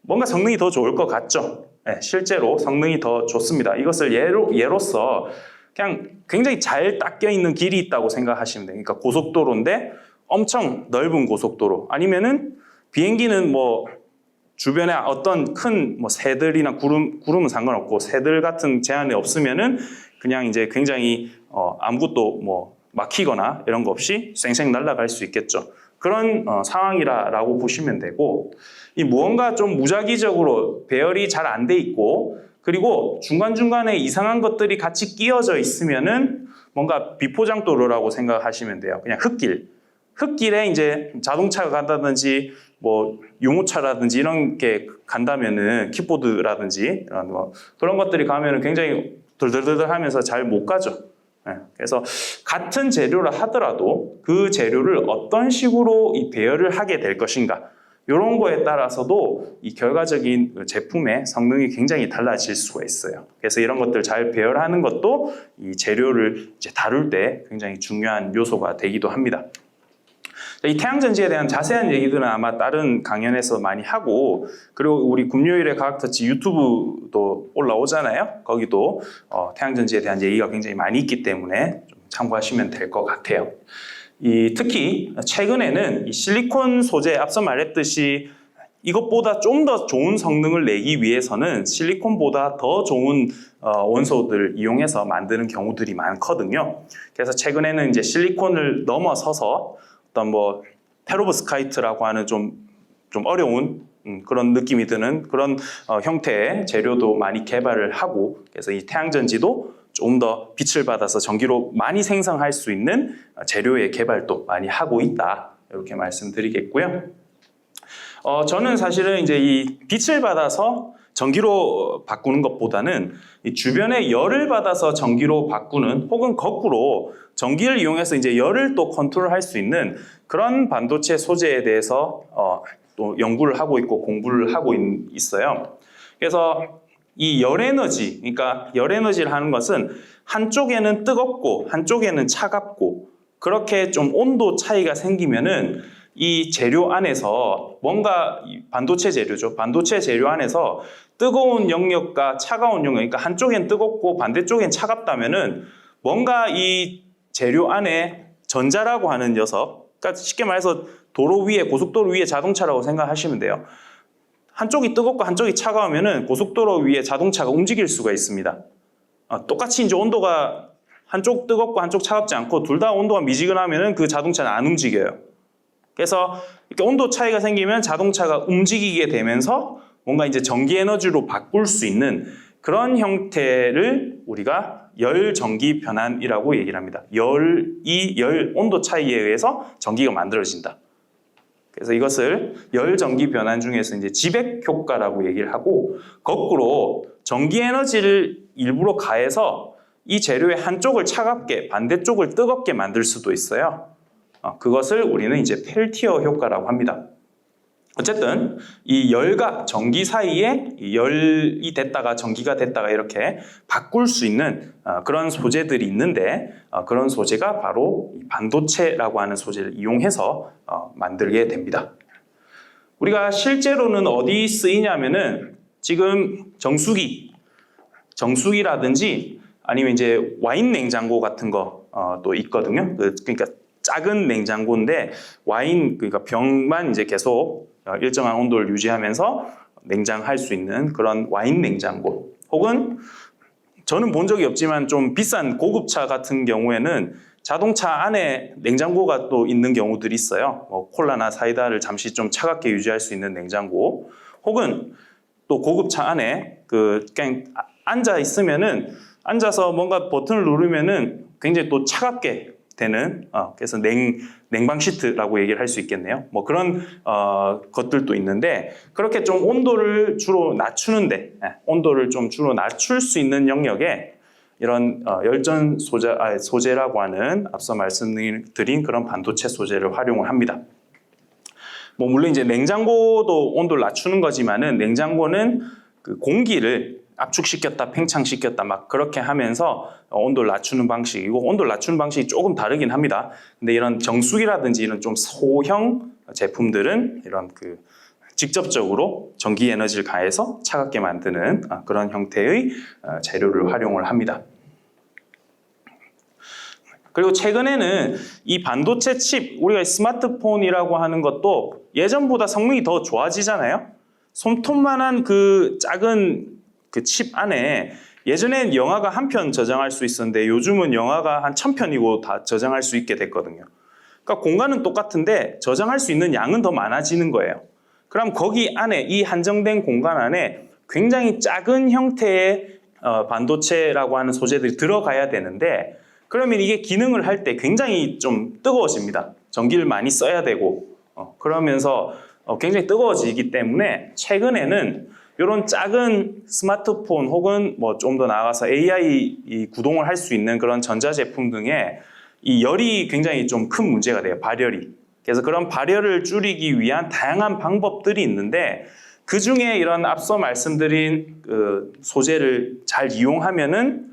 뭔가 성능이 더 좋을 것 같죠. 네, 실제로 성능이 더 좋습니다. 이것을 예로서 그냥 굉장히 잘 닦여 있는 길이 있다고 생각하시면 돼요. 그러니까 고속도로인데 엄청 넓은 고속도로, 아니면은 비행기는 뭐 주변에 어떤 큰 새들이나 구름은 상관없고 새들 같은 제한이 없으면은 그냥 이제 굉장히 아무것도 막히거나 이런 거 없이 쌩쌩 날아갈 수 있겠죠. 그런 상황이라고 보시면 되고, 이 무언가 좀 무작위적으로 배열이 잘 안 돼 있고 그리고 중간중간에 이상한 것들이 같이 끼어져 있으면은 뭔가 비포장도로라고 생각하시면 돼요. 그냥 흙길에 이제 자동차가 간다든지 유모차라든지 이런 게 간다면은 킥보드라든지 그런 것들이 가면은 굉장히 덜덜덜 하면서 잘 못 가죠. 그래서 같은 재료를 하더라도 그 재료를 어떤 식으로 이 배열을 하게 될 것인가, 이런 거에 따라서도 이 결과적인 제품의 성능이 굉장히 달라질 수가 있어요. 그래서 이런 것들 잘 배열하는 것도 이 재료를 이제 다룰 때 굉장히 중요한 요소가 되기도 합니다. 이 태양전지에 대한 자세한 얘기들은 아마 다른 강연에서 많이 하고, 그리고 우리 금요일에 과학터치 유튜브도 올라오잖아요. 거기도 태양전지에 대한 얘기가 굉장히 많이 있기 때문에 좀 참고하시면 될 것 같아요. 특히 최근에는 이 실리콘 소재, 앞서 말했듯이 이것보다 좀 더 좋은 성능을 내기 위해서는 실리콘보다 더 좋은 원소들을 이용해서 만드는 경우들이 많거든요. 그래서 최근에는 이제 실리콘을 넘어서서 어떤 뭐 페로브스카이트라고 하는 좀 어려운 그런 느낌이 드는 그런 형태의 재료도 많이 개발을 하고, 그래서 이 태양전지도 좀 더 빛을 받아서 전기로 많이 생성할 수 있는 재료의 개발도 많이 하고 있다, 이렇게 말씀드리겠고요. 저는 사실은 이제 이 빛을 받아서 전기로 바꾸는 것보다는 이 주변에 열을 받아서 전기로 바꾸는, 혹은 거꾸로 전기를 이용해서 이제 열을 또 컨트롤할 수 있는 그런 반도체 소재에 대해서 또 연구를 하고 있고 공부를 하고 있어요. 그래서 이 열에너지, 그러니까 열에너지를 하는 것은 한쪽에는 뜨겁고 한쪽에는 차갑고, 그렇게 좀 온도 차이가 생기면은 이 재료 안에서 뭔가, 반도체 재료죠. 반도체 재료 안에서 뜨거운 영역과 차가운 영역, 그러니까 한쪽엔 뜨겁고 반대쪽엔 차갑다면은 뭔가 이 재료 안에 전자라고 하는 녀석, 그러니까 쉽게 말해서 도로 위에, 고속도로 위에 자동차라고 생각하시면 돼요. 한쪽이 뜨겁고 한쪽이 차가우면은 고속도로 위에 자동차가 움직일 수가 있습니다. 똑같이 이제 온도가 한쪽 뜨겁고 한쪽 차갑지 않고 둘 다 온도가 미지근하면은 그 자동차는 안 움직여요. 그래서 이렇게 온도 차이가 생기면 자동차가 움직이게 되면서 뭔가 이제 전기 에너지로 바꿀 수 있는 그런 형태를 우리가 열 전기 변환이라고 얘기를 합니다. 열 온도 차이에 의해서 전기가 만들어진다. 그래서 이것을 열 전기 변환 중에서 이제 지백 효과라고 얘기를 하고, 거꾸로 전기 에너지를 일부러 가해서 이 재료의 한쪽을 차갑게 반대쪽을 뜨겁게 만들 수도 있어요. 그것을 우리는 이제 펠티어 효과라고 합니다. 어쨌든 이 열과 전기 사이에 열이 됐다가 전기가 됐다가 이렇게 바꿀 수 있는 그런 소재들이 있는데, 그런 소재가 바로 반도체라고 하는 소재를 이용해서 만들게 됩니다. 우리가 실제로는 어디 쓰이냐면은 지금 정수기라든지 아니면 이제 와인 냉장고 같은 거 또 있거든요. 그러니까 작은 냉장고인데 와인, 그러니까 병만 이제 계속 일정한 온도를 유지하면서 냉장할 수 있는 그런 와인 냉장고, 혹은 저는 본 적이 없지만 좀 비싼 고급차 같은 경우에는 자동차 안에 냉장고가 또 있는 경우들이 있어요. 뭐 콜라나 사이다를 잠시 좀 차갑게 유지할 수 있는 냉장고, 혹은 또 고급차 안에 그냥 앉아 있으면은, 앉아서 뭔가 버튼을 누르면은 굉장히 또 차갑게 되는, 그래서 냉방 시트라고 얘기를 할 수 있겠네요. 뭐 그런 것들도 있는데, 그렇게 좀 온도를 주로 낮추는데, 온도를 좀 주로 낮출 수 있는 영역에 이런 열전 소재라고 하는 앞서 말씀드린 그런 반도체 소재를 활용을 합니다. 뭐 물론 이제 냉장고도 온도를 낮추는 거지만은, 냉장고는 그 공기를 압축시켰다 팽창시켰다 막 그렇게 하면서 온도를 낮추는 방식이고, 온도를 낮추는 방식이 조금 다르긴 합니다. 근데 이런 정수기라든지 이런 좀 소형 제품들은 이런 직접적으로 전기 에너지를 가해서 차갑게 만드는 그런 형태의 재료를 활용을 합니다. 그리고 최근에는 이 반도체 칩, 우리가 스마트폰이라고 하는 것도 예전보다 성능이 더 좋아지잖아요. 손톱만한 그 작은 그 칩 안에 예전엔 영화가 한 편 저장할 수 있었는데 요즘은 영화가 한 1000편이고 다 저장할 수 있게 됐거든요. 그러니까 공간은 똑같은데 저장할 수 있는 양은 더 많아지는 거예요. 그럼 거기 안에, 이 한정된 공간 안에 굉장히 작은 형태의 반도체라고 하는 소재들이 들어가야 되는데, 그러면 이게 기능을 할 때 굉장히 좀 뜨거워집니다. 전기를 많이 써야 되고 그러면서 굉장히 뜨거워지기 때문에 최근에는 이런 작은 스마트폰 혹은 뭐 좀 더 나아가서 AI 이 구동을 할 수 있는 그런 전자제품 등에 이 열이 굉장히 좀 큰 문제가 돼요. 발열이. 그래서 그런 발열을 줄이기 위한 다양한 방법들이 있는데 그 중에 이런 앞서 말씀드린 그 소재를 잘 이용하면은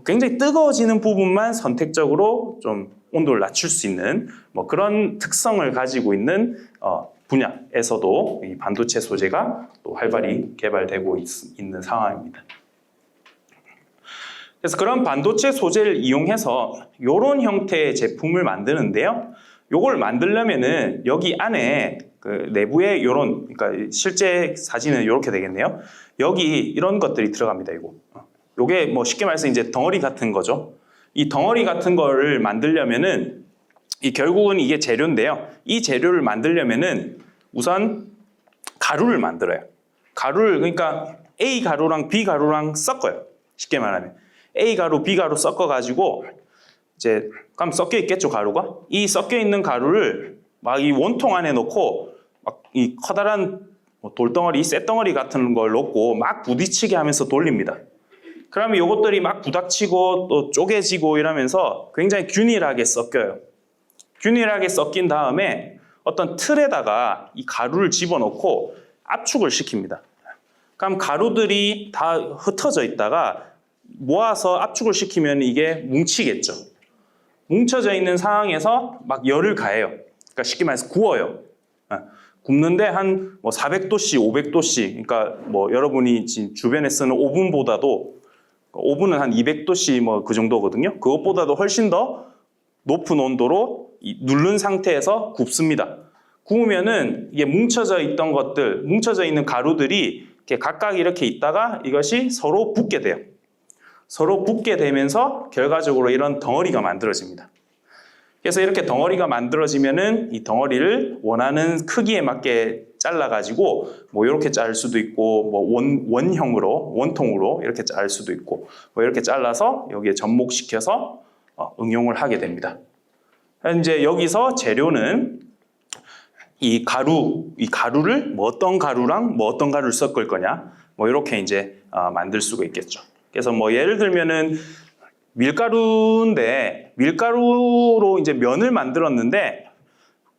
굉장히 뜨거워지는 부분만 선택적으로 좀 온도를 낮출 수 있는 뭐 그런 특성을 가지고 있는 분야에서도 이 반도체 소재가 또 활발히 개발되고 있는 상황입니다. 그래서 그런 반도체 소재를 이용해서 이런 형태의 제품을 만드는데요. 요걸 만들려면은 여기 안에 그 내부에 이런, 그러니까 실제 사진은 이렇게 되겠네요. 여기 이런 것들이 들어갑니다. 요게 뭐 쉽게 말해서 이제 덩어리 같은 거죠. 이 덩어리 같은 거를 만들려면은 이 결국은 이게 재료인데요. 이 재료를 만들려면은 우선 가루를 만들어요. 가루를 그러니까 A 가루랑 B 가루랑 섞어요. 쉽게 말하면 A 가루, B 가루 섞어가지고 이제 그럼 섞여 있겠죠 가루가. 이 섞여 있는 가루를 막 이 원통 안에 넣고 막 이 커다란 돌덩어리, 쇳덩어리 같은 걸 넣고 막 부딪히게 하면서 돌립니다. 그러면 이것들이 막 부닥치고 또 쪼개지고 이러면서 굉장히 균일하게 섞여요. 균일하게 섞인 다음에 어떤 틀에다가 이 가루를 집어넣고 압축을 시킵니다. 그럼 가루들이 다 흩어져 있다가 모아서 압축을 시키면 이게 뭉치겠죠. 뭉쳐져 있는 상황에서 막 열을 가해요. 그러니까 쉽게 말해서 구워요. 굽는데 한 뭐 400도씨, 500도씨, 그러니까 뭐 여러분이 지금 주변에 쓰는 오븐보다도 오븐은 한 200도씨 뭐 그 정도거든요. 그것보다도 훨씬 더 높은 온도로 누른 상태에서 굽습니다. 구우면은 이게 뭉쳐져 있던 것들, 뭉쳐져 있는 가루들이 이렇게 각각 이렇게 있다가 이것이 서로 붙게 돼요. 서로 붙게 되면서 결과적으로 이런 덩어리가 만들어집니다. 그래서 이렇게 덩어리가 만들어지면은 이 덩어리를 원하는 크기에 맞게 잘라가지고 뭐 이렇게 자를 수도 있고 뭐 원형으로 원통으로 이렇게 자를 수도 있고 뭐 이렇게 잘라서 여기에 접목시켜서 응용을 하게 됩니다. 이제 여기서 재료는 이 가루를 뭐 어떤 가루랑 뭐 어떤 가루를 섞을 거냐 뭐 이렇게 이제 만들 수가 있겠죠. 그래서 뭐 예를 들면은 밀가루인데 밀가루로 이제 면을 만들었는데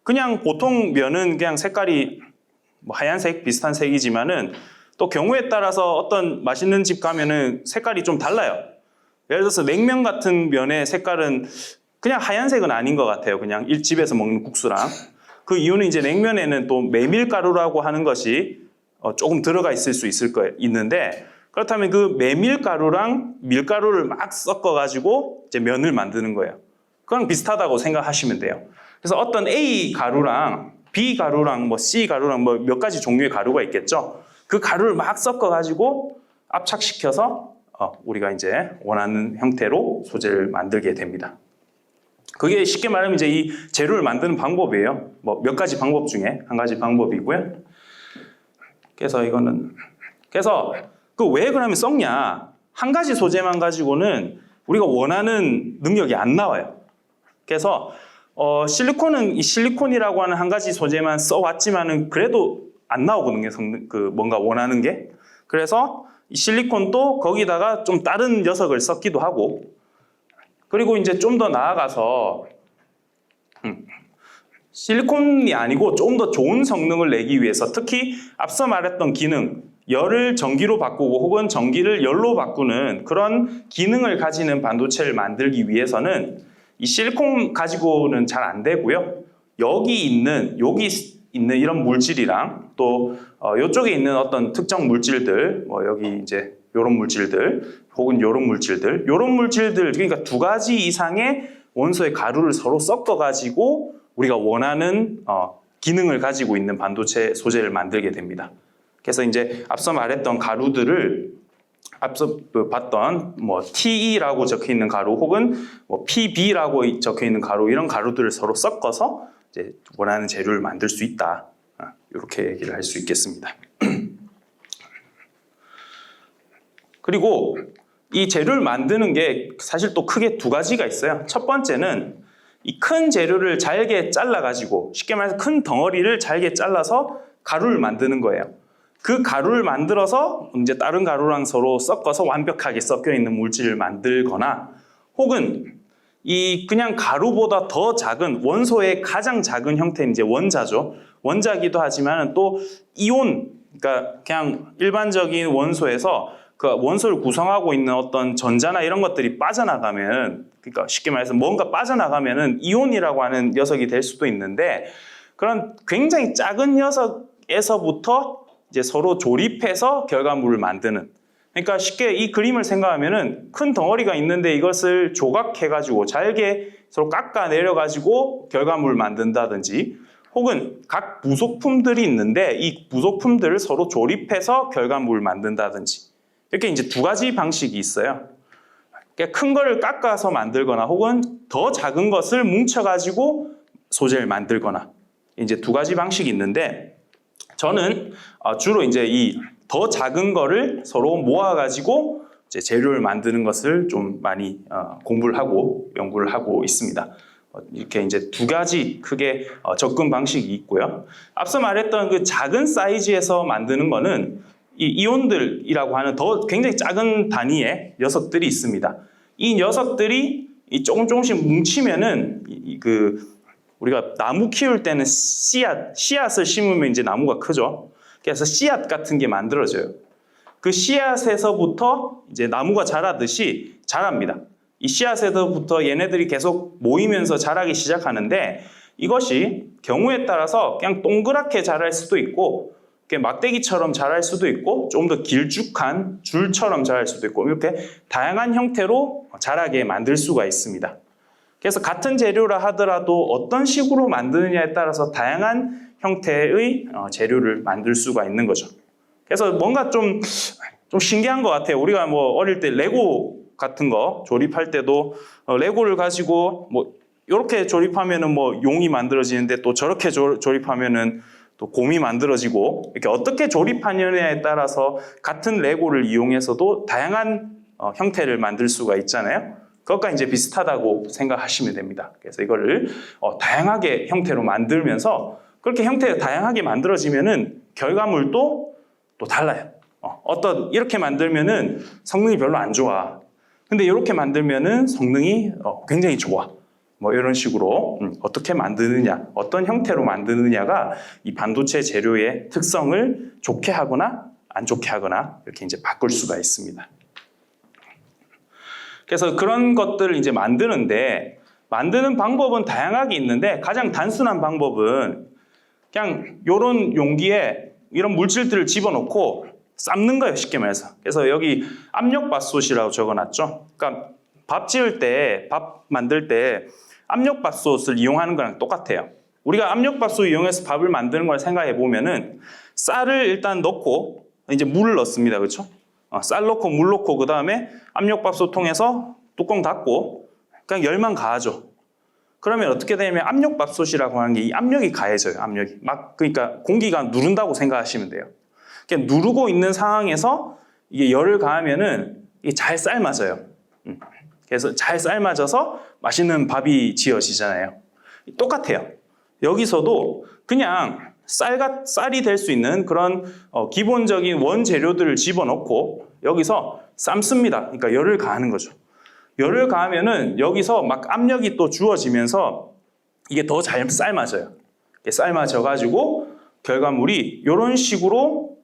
그냥 보통 면은 그냥 색깔이 뭐 하얀색 비슷한 색이지만은 또 경우에 따라서 어떤 맛있는 집 가면은 색깔이 좀 달라요. 예를 들어서 냉면 같은 면의 색깔은 그냥 하얀색은 아닌 것 같아요. 그냥 집에서 먹는 국수랑. 그 이유는 이제 냉면에는 또 메밀가루라고 하는 것이 조금 들어가 있을 수 있는데 그렇다면 그 메밀가루랑 밀가루를 막 섞어가지고 이제 면을 만드는 거예요. 그랑 비슷하다고 생각하시면 돼요. 그래서 어떤 A 가루랑 B 가루랑 뭐 C 가루랑 뭐 몇 가지 종류의 가루가 있겠죠. 그 가루를 막 섞어가지고 압착시켜서 우리가 이제 원하는 형태로 소재를 만들게 됩니다. 그게 쉽게 말하면 이제 이 재료를 만드는 방법이에요. 뭐 몇 가지 방법 중에 한 가지 방법이고요. 그래서 그 왜 그러면 썩냐? 한 가지 소재만 가지고는 우리가 원하는 능력이 안 나와요. 그래서 실리콘은 이 실리콘이라고 하는 한 가지 소재만 써왔지만은 그래도 안 나오거든요. 뭔가 원하는 게. 그래서 이 실리콘도 거기다가 좀 다른 녀석을 섞기도 하고, 그리고 이제 좀 더 나아가서 실리콘이 아니고 좀 더 좋은 성능을 내기 위해서 특히 앞서 말했던 기능, 열을 전기로 바꾸고 혹은 전기를 열로 바꾸는 그런 기능을 가지는 반도체를 만들기 위해서는 이 실리콘 가지고는 잘 안 되고요. 여기 있는 이런 물질이랑 또 이쪽에 있는 어떤 특정 물질들, 뭐 여기 이제 이런 물질들 혹은 이런 물질들, 그러니까 두 가지 이상의 원소의 가루를 서로 섞어 가지고 우리가 원하는 기능을 가지고 있는 반도체 소재를 만들게 됩니다. 그래서 이제 앞서 말했던 가루들을 앞서 봤던 뭐 TE라고 적혀 있는 가루 혹은 뭐 PB라고 적혀 있는 가루, 이런 가루들을 서로 섞어서 이제 원하는 재료를 만들 수 있다. 이렇게 얘기를 할 수 있겠습니다. 그리고 이 재료를 만드는 게 사실 또 크게 두 가지가 있어요. 첫 번째는 이 큰 재료를 잘게 잘라가지고, 쉽게 말해서 큰 덩어리를 잘게 잘라서 가루를 만드는 거예요. 그 가루를 만들어서 이제 다른 가루랑 서로 섞어서 완벽하게 섞여 있는 물질을 만들거나, 혹은 이 그냥 가루보다 더 작은 원소의 가장 작은 형태는 이제 원자죠. 원자기도 하지만 또 이온, 그러니까 그냥 일반적인 원소에서 그 원소를 구성하고 있는 어떤 전자나 이런 것들이 빠져나가면, 그러니까 쉽게 말해서 뭔가 빠져나가면은 이온이라고 하는 녀석이 될 수도 있는데, 그런 굉장히 작은 녀석에서부터 이제 서로 조립해서 결과물을 만드는. 그러니까 쉽게 이 그림을 생각하면은 큰 덩어리가 있는데 이것을 조각해가지고 잘게 서로 깎아 내려가지고 결과물을 만든다든지, 혹은 각 부속품들이 있는데 이 부속품들을 서로 조립해서 결과물을 만든다든지, 이렇게 이제 두 가지 방식이 있어요. 그러니까 큰 거를 깎아서 만들거나 혹은 더 작은 것을 뭉쳐가지고 소재를 만들거나, 이제 두 가지 방식이 있는데, 저는 주로 이제 이 더 작은 거를 서로 모아가지고 이제 재료를 만드는 것을 좀 많이 공부를 하고 연구를 하고 있습니다. 이렇게 이제 두 가지 크게 접근 방식이 있고요. 앞서 말했던 그 작은 사이즈에서 만드는 거는 이 이온들이라고 하는 더 굉장히 작은 단위의 녀석들이 있습니다. 이 녀석들이 조금씩 뭉치면은 우리가 나무 키울 때는 씨앗을 심으면 이제 나무가 크죠. 그래서 씨앗 같은 게 만들어져요. 그 씨앗에서부터 이제 나무가 자라듯이 자랍니다. 이 씨앗에서부터 얘네들이 계속 모이면서 자라기 시작하는데, 이것이 경우에 따라서 그냥 동그랗게 자랄 수도 있고, 막대기처럼 자랄 수도 있고, 좀 더 길쭉한 줄처럼 자랄 수도 있고, 이렇게 다양한 형태로 자라게 만들 수가 있습니다. 그래서 같은 재료라 하더라도 어떤 식으로 만드느냐에 따라서 다양한 형태의 재료를 만들 수가 있는 거죠. 그래서 뭔가 좀 신기한 것 같아요. 우리가 뭐 어릴 때 레고 같은 거 조립할 때도 레고를 가지고 뭐 이렇게 조립하면은 뭐 용이 만들어지는데, 또 저렇게 조립하면은 또 곰이 만들어지고, 이렇게 어떻게 조립하느냐에 따라서 같은 레고를 이용해서도 다양한 형태를 만들 수가 있잖아요. 그것과 이제 비슷하다고 생각하시면 됩니다. 그래서 이거를 다양하게 형태로 만들면서, 그렇게 형태가 다양하게 만들어지면은 결과물도 또 달라요. 이렇게 만들면은 성능이 별로 안 좋아. 근데 이렇게 만들면은 성능이 굉장히 좋아. 뭐 이런 식으로 어떻게 만드느냐, 어떤 형태로 만드느냐가 이 반도체 재료의 특성을 좋게 하거나 안 좋게 하거나 이렇게 이제 바꿀 수가 있습니다. 그래서 그런 것들을 이제 만드는 방법은 다양하게 있는데, 가장 단순한 방법은 그냥 이런 용기에 이런 물질들을 집어넣고 삶는 거예요, 쉽게 말해서. 그래서 여기 압력밥솥이라고 적어놨죠. 그러니까 밥 만들 때 압력밥솥을 이용하는 거랑 똑같아요. 우리가 압력밥솥 이용해서 밥을 만드는 걸 생각해 보면은, 쌀을 일단 넣고 이제 물을 넣습니다, 그렇죠? 쌀 넣고 물 넣고 그 다음에 압력밥솥 통해서 뚜껑 닫고 그냥 열만 가하죠. 그러면 어떻게 되냐면 압력밥솥이라고 하는 게 이 압력이 가해져요. 압력이 그러니까 공기가 누른다고 생각하시면 돼요. 그냥 누르고 있는 상황에서 이게 열을 가하면은 이게 잘 삶아져요. 그래서 잘 삶아져서 맛있는 밥이 지어지잖아요. 똑같아요. 여기서도 그냥 쌀이 될 수 있는 그런 기본적인 원재료들을 집어넣고 여기서 삶습니다. 그러니까 열을 가하는 거죠. 열을 가하면은 여기서 막 압력이 또 주어지면서 이게 더 잘 삶아져요. 삶아져 가지고 결과물이 이런 식으로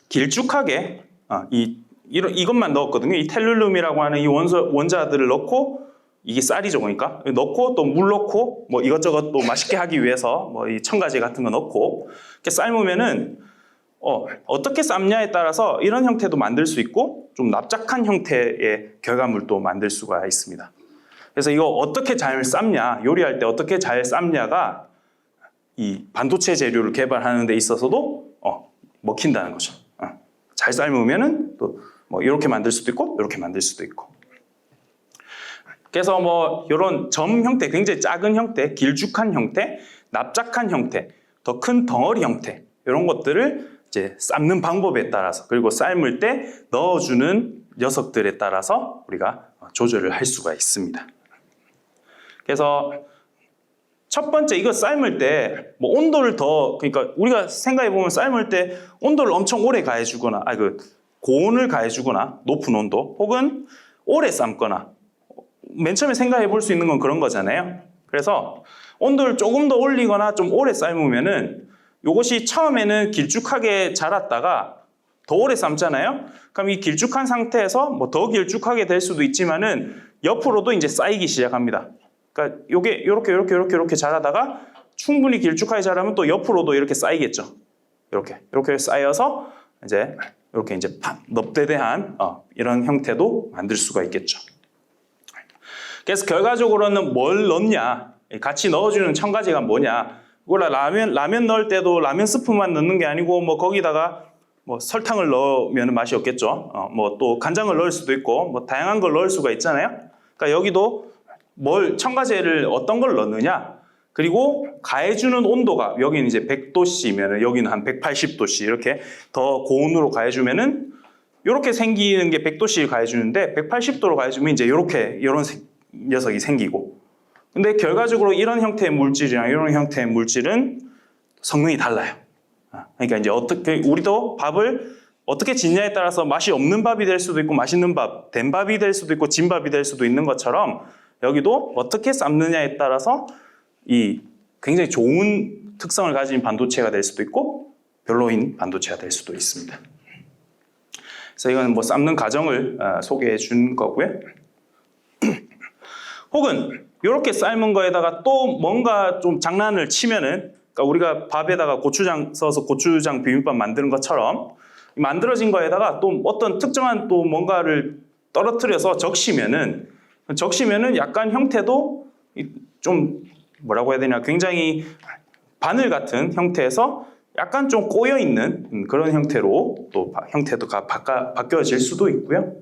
길쭉하게 이것만 넣었거든요. 이 텔룰륨이라고 하는 이 원자들을 넣고, 이게 쌀이죠, 그러니까 넣고 또 물 넣고 뭐 이것저것 또 맛있게 하기 위해서 뭐 이 첨가제 같은 거 넣고 이렇게 삶으면은 어떻게 삶냐에 따라서 이런 형태도 만들 수 있고 좀 납작한 형태의 결과물도 만들 수가 있습니다. 그래서 이거 어떻게 잘 삶냐, 요리할 때 어떻게 잘 삶냐가 이 반도체 재료를 개발하는 데 있어서도 먹힌다는 거죠. 잘 삶으면은 또 뭐 이렇게 만들 수도 있고 이렇게 만들 수도 있고. 그래서 뭐 이런 점 형태, 굉장히 작은 형태, 길쭉한 형태, 납작한 형태, 더 큰 덩어리 형태, 이런 것들을 이제 삶는 방법에 따라서, 그리고 삶을 때 넣어주는 녀석들에 따라서 우리가 조절을 할 수가 있습니다. 그래서 첫 번째 이거 삶을 때 뭐 온도를 더 그러니까 우리가 생각해 보면 삶을 때 온도를 엄청 오래 가해주거나 고온을 가해주거나 높은 온도 혹은 오래 삶거나 맨 처음에 생각해 볼 수 있는 건 그런 거잖아요. 그래서 온도를 조금 더 올리거나 좀 오래 삶으면은 이것이 처음에는 길쭉하게 자랐다가 더 오래 삶잖아요. 그럼 이 길쭉한 상태에서 뭐 더 길쭉하게 될 수도 있지만은 옆으로도 이제 쌓이기 시작합니다. 그러니까 요게 이렇게 자라다가 충분히 길쭉하게 자라면 또 옆으로도 이렇게 쌓이겠죠. 이렇게 쌓여서 이렇게 이제 넙대대한 이런 형태도 만들 수가 있겠죠. 그래서 결과적으로는 뭘 넣냐, 같이 넣어주는 첨가제가 뭐냐. 이걸 라면 넣을 때도 라면 스프만 넣는 게 아니고 뭐 거기다가 뭐 설탕을 넣으면 맛이 없겠죠. 뭐 또 간장을 넣을 수도 있고 뭐 다양한 걸 넣을 수가 있잖아요. 그러니까 여기도 첨가제를 어떤 걸 넣느냐. 그리고 가해주는 온도가 여기는 이제 100도씨면은 여기는 한 180도씨 이렇게 더 고온으로 가해주면은 이렇게 생기는 게 100도씨를 가해주는데 180도로 가해주면 이제 이런 녀석이 생기고. 근데 결과적으로 이런 형태의 물질이랑 이런 형태의 물질은 성능이 달라요. 그러니까 이제 우리도 밥을 어떻게 짓냐에 따라서 맛이 없는 밥이 될 수도 있고 맛있는 밥, 된 밥이 될 수도 있고 진 밥이 될 수도 있는 것처럼 여기도 어떻게 삶느냐에 따라서 이 굉장히 좋은 특성을 가진 반도체가 될 수도 있고 별로인 반도체가 될 수도 있습니다. 그래서 이건 뭐 삶는 과정을 소개해 준 거고요. 혹은 이렇게 삶은 거에다가 또 뭔가 좀 장난을 치면은 그러니까 우리가 밥에다가 고추장 써서 고추장 비빔밥 만드는 것처럼 만들어진 거에다가 또 어떤 특정한 또 뭔가를 떨어뜨려서 적시면은 약간 형태도 좀 뭐라고 해야 되냐 굉장히 바늘 같은 형태에서 약간 좀 꼬여 있는 그런 형태로 또 형태가 바뀌어질 수도 있고요.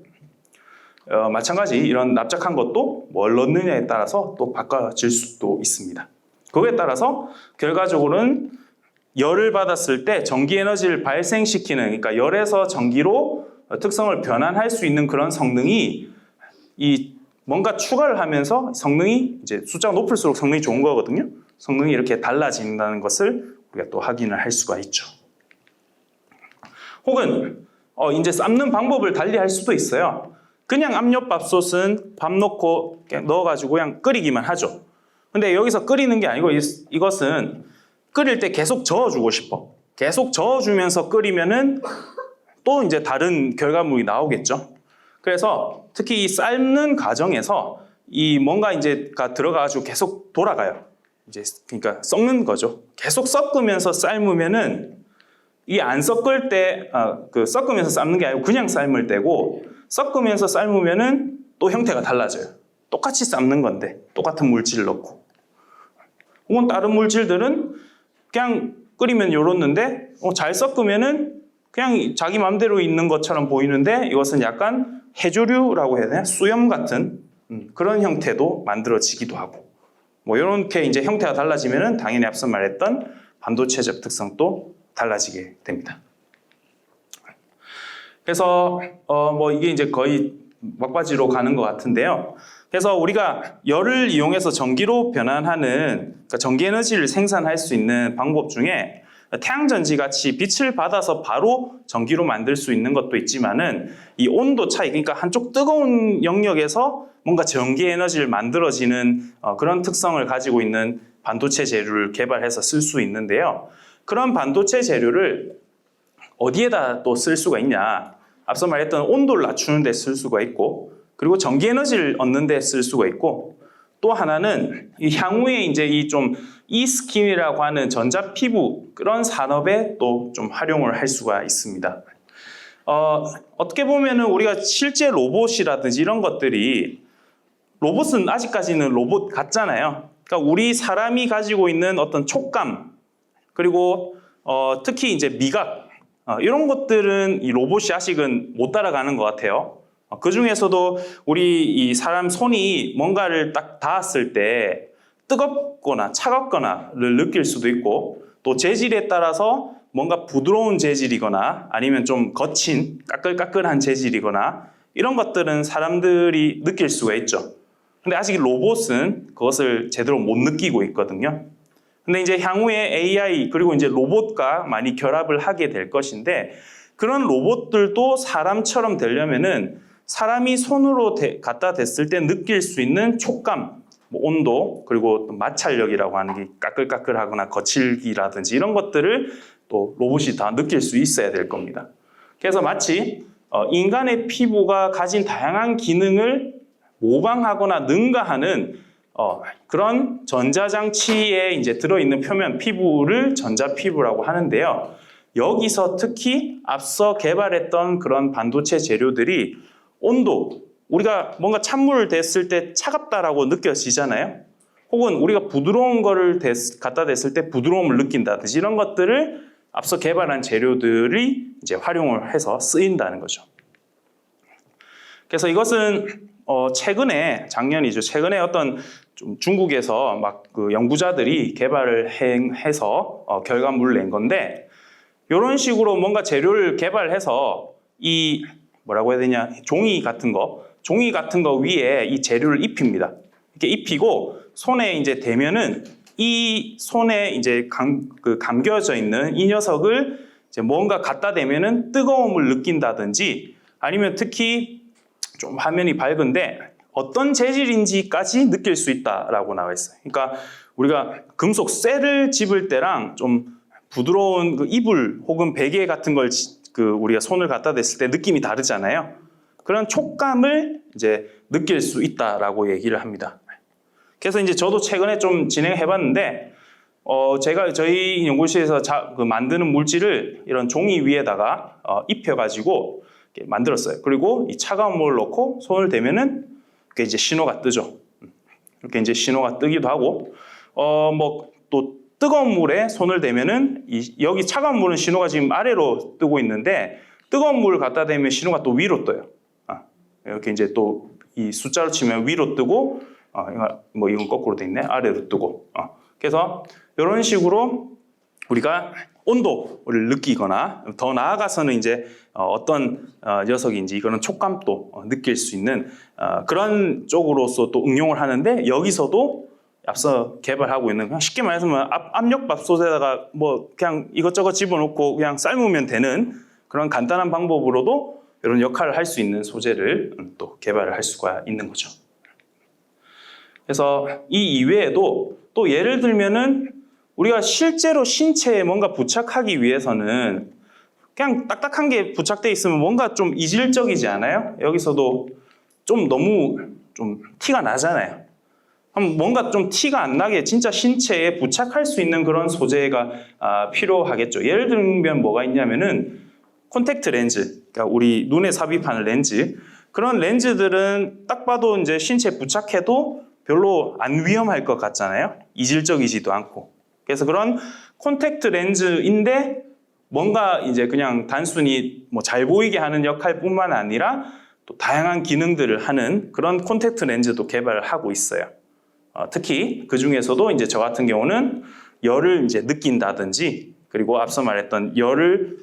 마찬가지 이런 납작한 것도 뭘 넣느냐에 따라서 또 바꿔질 수도 있습니다. 그거에 따라서 결과적으로는 열을 받았을 때 전기 에너지를 발생시키는 그러니까 열에서 전기로 특성을 변환할 수 있는 그런 성능이 뭔가 추가를 하면서 성능이 이제 숫자가 높을수록 성능이 좋은 거거든요. 성능이 이렇게 달라진다는 것을 우리가 또 확인을 할 수가 있죠. 혹은 이제 삶는 방법을 달리 할 수도 있어요. 그냥 압력밥솥은 밥 넣고 넣어가지고 그냥 끓이기만 하죠. 근데 여기서 끓이는 게 아니고 이것은 끓일 때 계속 저어주고 싶어. 계속 저어주면서 끓이면은 또 이제 다른 결과물이 나오겠죠. 그래서 특히 이 삶는 과정에서 이 뭔가 이제가 들어가가지고 계속 돌아가요. 이제 그러니까 섞는 거죠. 계속 섞으면서 삶으면은 이 안 섞을 때 섞으면서 삶는 게 아니고 그냥 삶을 때고 섞으면서 삶으면은 또 형태가 달라져요. 똑같이 삶는 건데 똑같은 물질을 넣고 혹은 다른 물질들은 그냥 끓이면 요렇는데 잘 섞으면은 그냥 자기 마음대로 있는 것처럼 보이는데 이것은 약간 해조류라고 해야 되나? 수염 같은 그런 형태도 만들어지기도 하고 뭐 이렇게 이제 형태가 달라지면은 당연히 앞서 말했던 반도체적 특성도 달라지게 됩니다. 그래서 뭐 이게 이제 거의 막바지로 가는 것 같은데요. 그래서 우리가 열을 이용해서 전기로 변환하는 그러니까 전기 에너지를 생산할 수 있는 방법 중에 태양전지 같이 빛을 받아서 바로 전기로 만들 수 있는 것도 있지만은 이 온도 차이 그러니까 한쪽 뜨거운 영역에서 뭔가 전기 에너지를 만들어지는 그런 특성을 가지고 있는 반도체 재료를 개발해서 쓸 수 있는데요. 그런 반도체 재료를 어디에다 또 쓸 수가 있냐? 앞서 말했던 온도를 낮추는 데 쓸 수가 있고 그리고 전기 에너지를 얻는 데 쓸 수가 있고 또 하나는 이 향후에 이제 이 좀 이스킨이라고 하는 전자 피부 그런 산업에 또 좀 활용을 할 수가 있습니다. 어떻게 보면은 우리가 실제 로봇이라든지 이런 것들이 로봇은 아직까지는 로봇 같잖아요. 그러니까 우리 사람이 가지고 있는 어떤 촉감 그리고 특히 이제 미각 이런 것들은 이 로봇이 아직은 못 따라가는 것 같아요. 그 중에서도 우리 이 사람 손이 뭔가를 딱 닿았을 때 뜨겁거나 차갑거나를 느낄 수도 있고 또 재질에 따라서 뭔가 부드러운 재질이거나 아니면 좀 거친 까끌까끌한 재질이거나 이런 것들은 사람들이 느낄 수가 있죠. 근데 아직 로봇은 그것을 제대로 못 느끼고 있거든요. 근데 이제 향후에 AI 그리고 이제 로봇과 많이 결합을 하게 될 것인데 그런 로봇들도 사람처럼 되려면은 사람이 손으로 갖다 댔을 때 느낄 수 있는 촉감, 뭐 온도, 그리고 또 마찰력이라고 하는 게 까끌까끌하거나 거칠기라든지 이런 것들을 또 로봇이 다 느낄 수 있어야 될 겁니다. 그래서 마치 인간의 피부가 가진 다양한 기능을 모방하거나 능가하는 그런 전자장치에 이제 들어있는 표면 피부를 전자피부라고 하는데요. 여기서 특히 앞서 개발했던 그런 반도체 재료들이 온도, 우리가 뭔가 찬물을 댔을 때 차갑다라고 느껴지잖아요. 혹은 우리가 부드러운 거를 갖다 댔을 때 부드러움을 느낀다든지 이런 것들을 앞서 개발한 재료들이 이제 활용을 해서 쓰인다는 거죠. 그래서 이것은 최근에 작년이죠. 최근에 어떤 좀 중국에서 막 그 연구자들이 개발을 해서 결과물을 낸 건데 이런 식으로 뭔가 재료를 개발해서 이 뭐라고 해야 되냐 종이 같은 거 위에 이 재료를 입힙니다. 이렇게 입히고 손에 이제 대면은 이 손에 이제 감겨져 있는 이 녀석을 이제 뭔가 갖다 대면은 뜨거움을 느낀다든지 아니면 특히 좀 화면이 밝은데 어떤 재질인지까지 느낄 수 있다라고 나와 있어요. 그러니까 우리가 금속 쇠를 집을 때랑 좀 부드러운 그 이불 혹은 베개 같은 걸 우리가 손을 갖다 댔을 때 느낌이 다르잖아요. 그런 촉감을 이제 느낄 수 있다라고 얘기를 합니다. 그래서 이제 저도 최근에 좀 진행해봤는데 제가 저희 연구실에서 만드는 물질을 이런 종이 위에다가 입혀가지고 만들었어요. 그리고 이 차가운 물을 넣고 손을 대면은 이렇게 이제 신호가 뜨죠. 이렇게 이제 신호가 뜨기도 하고, 뭐 또 뜨거운 물에 손을 대면은 여기 차가운 물은 신호가 지금 아래로 뜨고 있는데 뜨거운 물을 갖다 대면 신호가 또 위로 떠요. 이렇게 이제 또 이 숫자로 치면 위로 뜨고, 뭐 이건 거꾸로 돼 있네. 아래로 뜨고. 그래서 이런 식으로 우리가 온도를 느끼거나 더 나아가서는 이제 어떤 녀석인지 그런 촉감도 느낄 수 있는 그런 쪽으로서 또 응용을 하는데 여기서도 앞서 개발하고 있는 그냥 쉽게 말해서 압력밥솥에다가 뭐 그냥 이것저것 집어넣고 그냥 삶으면 되는 그런 간단한 방법으로도 이런 역할을 할 수 있는 소재를 또 개발을 할 수가 있는 거죠. 그래서 이 이외에도 또 예를 들면은 우리가 실제로 신체에 뭔가 부착하기 위해서는 그냥 딱딱한 게 부착되어 있으면 뭔가 좀 이질적이지 않아요? 여기서도 좀 너무 좀 티가 나잖아요. 뭔가 좀 티가 안 나게 진짜 신체에 부착할 수 있는 그런 소재가 필요하겠죠. 예를 들면 뭐가 있냐면은 콘택트 렌즈, 그러니까 우리 눈에 삽입하는 렌즈. 그런 렌즈들은 딱 봐도 이제 신체에 부착해도 별로 안 위험할 것 같잖아요. 이질적이지도 않고. 그래서 그런 콘택트 렌즈인데 뭔가 이제 그냥 단순히 뭐 잘 보이게 하는 역할뿐만 아니라 또 다양한 기능들을 하는 그런 콘택트 렌즈도 개발을 하고 있어요. 특히 그 중에서도 이제 저 같은 경우는 열을 이제 느낀다든지 그리고 앞서 말했던 열을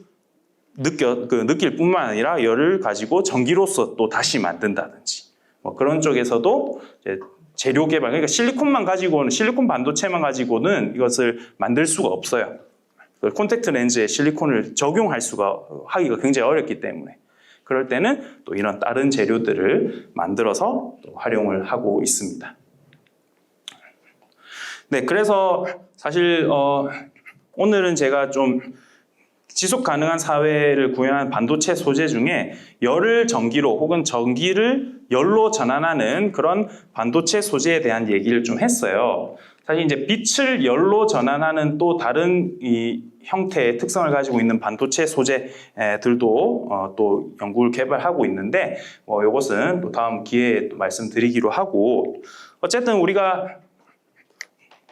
느낄 뿐만 아니라 열을 가지고 전기로서 또 다시 만든다든지 뭐 그런 쪽에서도 이제 재료 개발, 그러니까 실리콘 반도체만 가지고는 이것을 만들 수가 없어요. 콘택트 렌즈에 실리콘을 하기가 굉장히 어렵기 때문에 그럴 때는 또 이런 다른 재료들을 만들어서 또 활용을 하고 있습니다. 네, 그래서 사실 오늘은 제가 좀 지속 가능한 사회를 구현한 반도체 소재 중에 열을 전기로 혹은 전기를 열로 전환하는 그런 반도체 소재에 대한 얘기를 좀 했어요. 사실 이제 빛을 열로 전환하는 또 다른 이 형태의 특성을 가지고 있는 반도체 소재들도 또 연구를 개발하고 있는데 이것은 또 다음 기회에 또 말씀드리기로 하고 어쨌든 우리가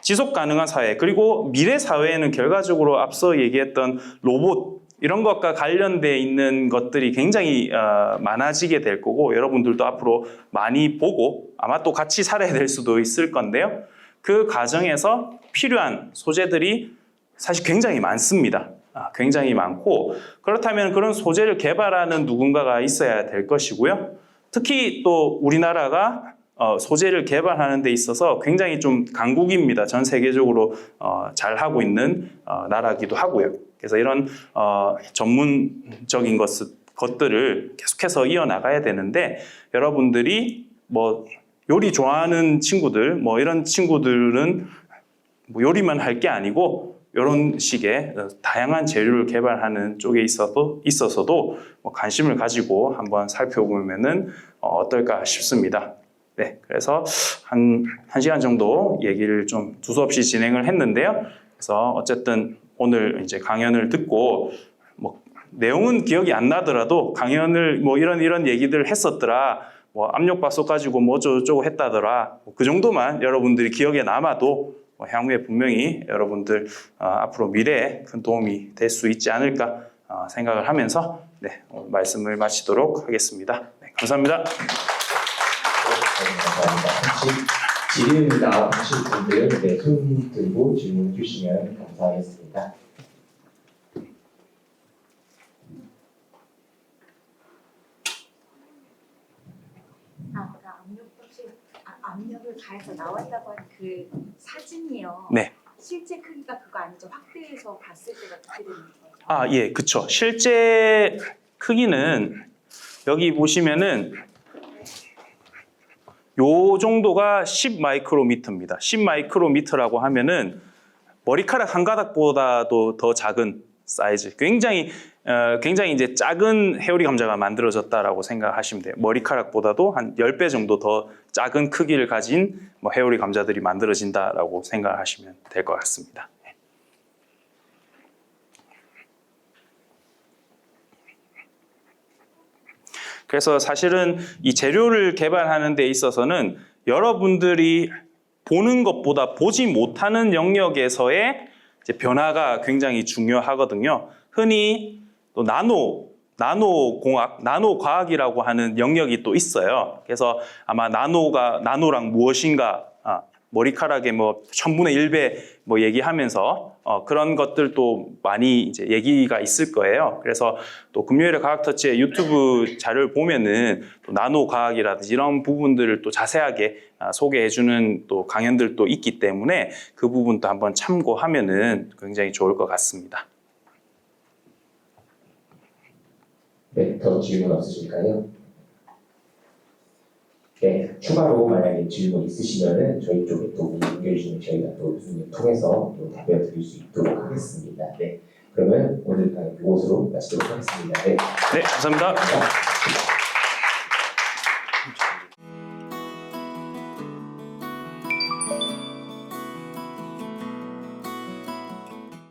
지속 가능한 사회 그리고 미래 사회에는 결과적으로 앞서 얘기했던 로봇 이런 것과 관련돼 있는 것들이 굉장히 많아지게 될 거고 여러분들도 앞으로 많이 보고 아마 또 같이 살아야 될 수도 있을 건데요. 그 과정에서 필요한 소재들이 사실 굉장히 많습니다. 굉장히 많고 그렇다면 그런 소재를 개발하는 누군가가 있어야 될 것이고요. 특히 또 우리나라가 소재를 개발하는 데 있어서 굉장히 좀 강국입니다. 전 세계적으로 잘 하고 있는 나라기도 하고요. 그래서 이런 전문적인 것들을 계속해서 이어나가야 되는데 여러분들이 뭐 요리 좋아하는 친구들 뭐 이런 친구들은 뭐 요리만 할 게 아니고 이런 식의 다양한 재료를 개발하는 쪽에 있어서도 뭐 관심을 가지고 한번 살펴보면은 어떨까 싶습니다. 네, 그래서 한 시간 정도 얘기를 좀 두서없이 진행을 했는데요. 그래서 어쨌든 오늘 이제 강연을 듣고 뭐 내용은 기억이 안 나더라도 강연을 뭐 이런 얘기들 했었더라. 뭐 압력밥솥 가지고 뭐 어쩌고 했다더라. 그 정도만 여러분들이 기억에 남아도 향후에 분명히 여러분들 앞으로 미래에 큰 도움이 될 수 있지 않을까 생각을 하면서 네, 말씀을 마치도록 하겠습니다. 네, 감사합니다. 감사합니다. 혹시 질문 나오실 분들 네, 손 들고 질문 주시면 감사하겠습니다. 압력을 가해서 나왔다고 한 그 사진이요. 네. 실제 크기가 그거 아니죠? 확대해서 봤을 때가 그렇게 되는 거죠? 아, 예, 그쵸. 실제 크기는 여기 보시면은 요 정도가 10 마이크로미터입니다. 10 마이크로미터라고 하면은 머리카락 한 가닥보다도 더 작은 사이즈. 굉장히 이제 작은 해오리 감자가 만들어졌다라고 생각하시면 돼요. 머리카락보다도 한 10배 정도 더 작은 크기를 가진 뭐 해오리 감자들이 만들어진다라고 생각하시면 될 것 같습니다. 그래서 사실은 이 재료를 개발하는 데 있어서는 여러분들이 보는 것보다 보지 못하는 영역에서의 이제 변화가 굉장히 중요하거든요. 흔히 또 나노공학, 나노과학이라고 하는 영역이 또 있어요. 그래서 아마 나노랑 무엇인가, 머리카락의 뭐 1000분의 1배 뭐 얘기하면서 그런 것들도 많이 이제 얘기가 있을 거예요. 그래서 또 금요일에 과학터치의 유튜브 자료를 보면은 또 나노과학이라든지 이런 부분들을 또 자세하게 소개해주는 또 강연들도 있기 때문에 그 부분도 한번 참고하면은 굉장히 좋을 것 같습니다. 네, 더 질문 없으실까요? 네, 추가로 만약에 질문 있으시면은 저희 쪽에 또 연결주시면 저희가 또 교수님 통해서 또 답변 드릴 수 있도록 하겠습니다. 네, 그러면 오늘 강의 이곳으로 마치도록 하겠습니다. 네, 네, 감사합니다. 감사합니다.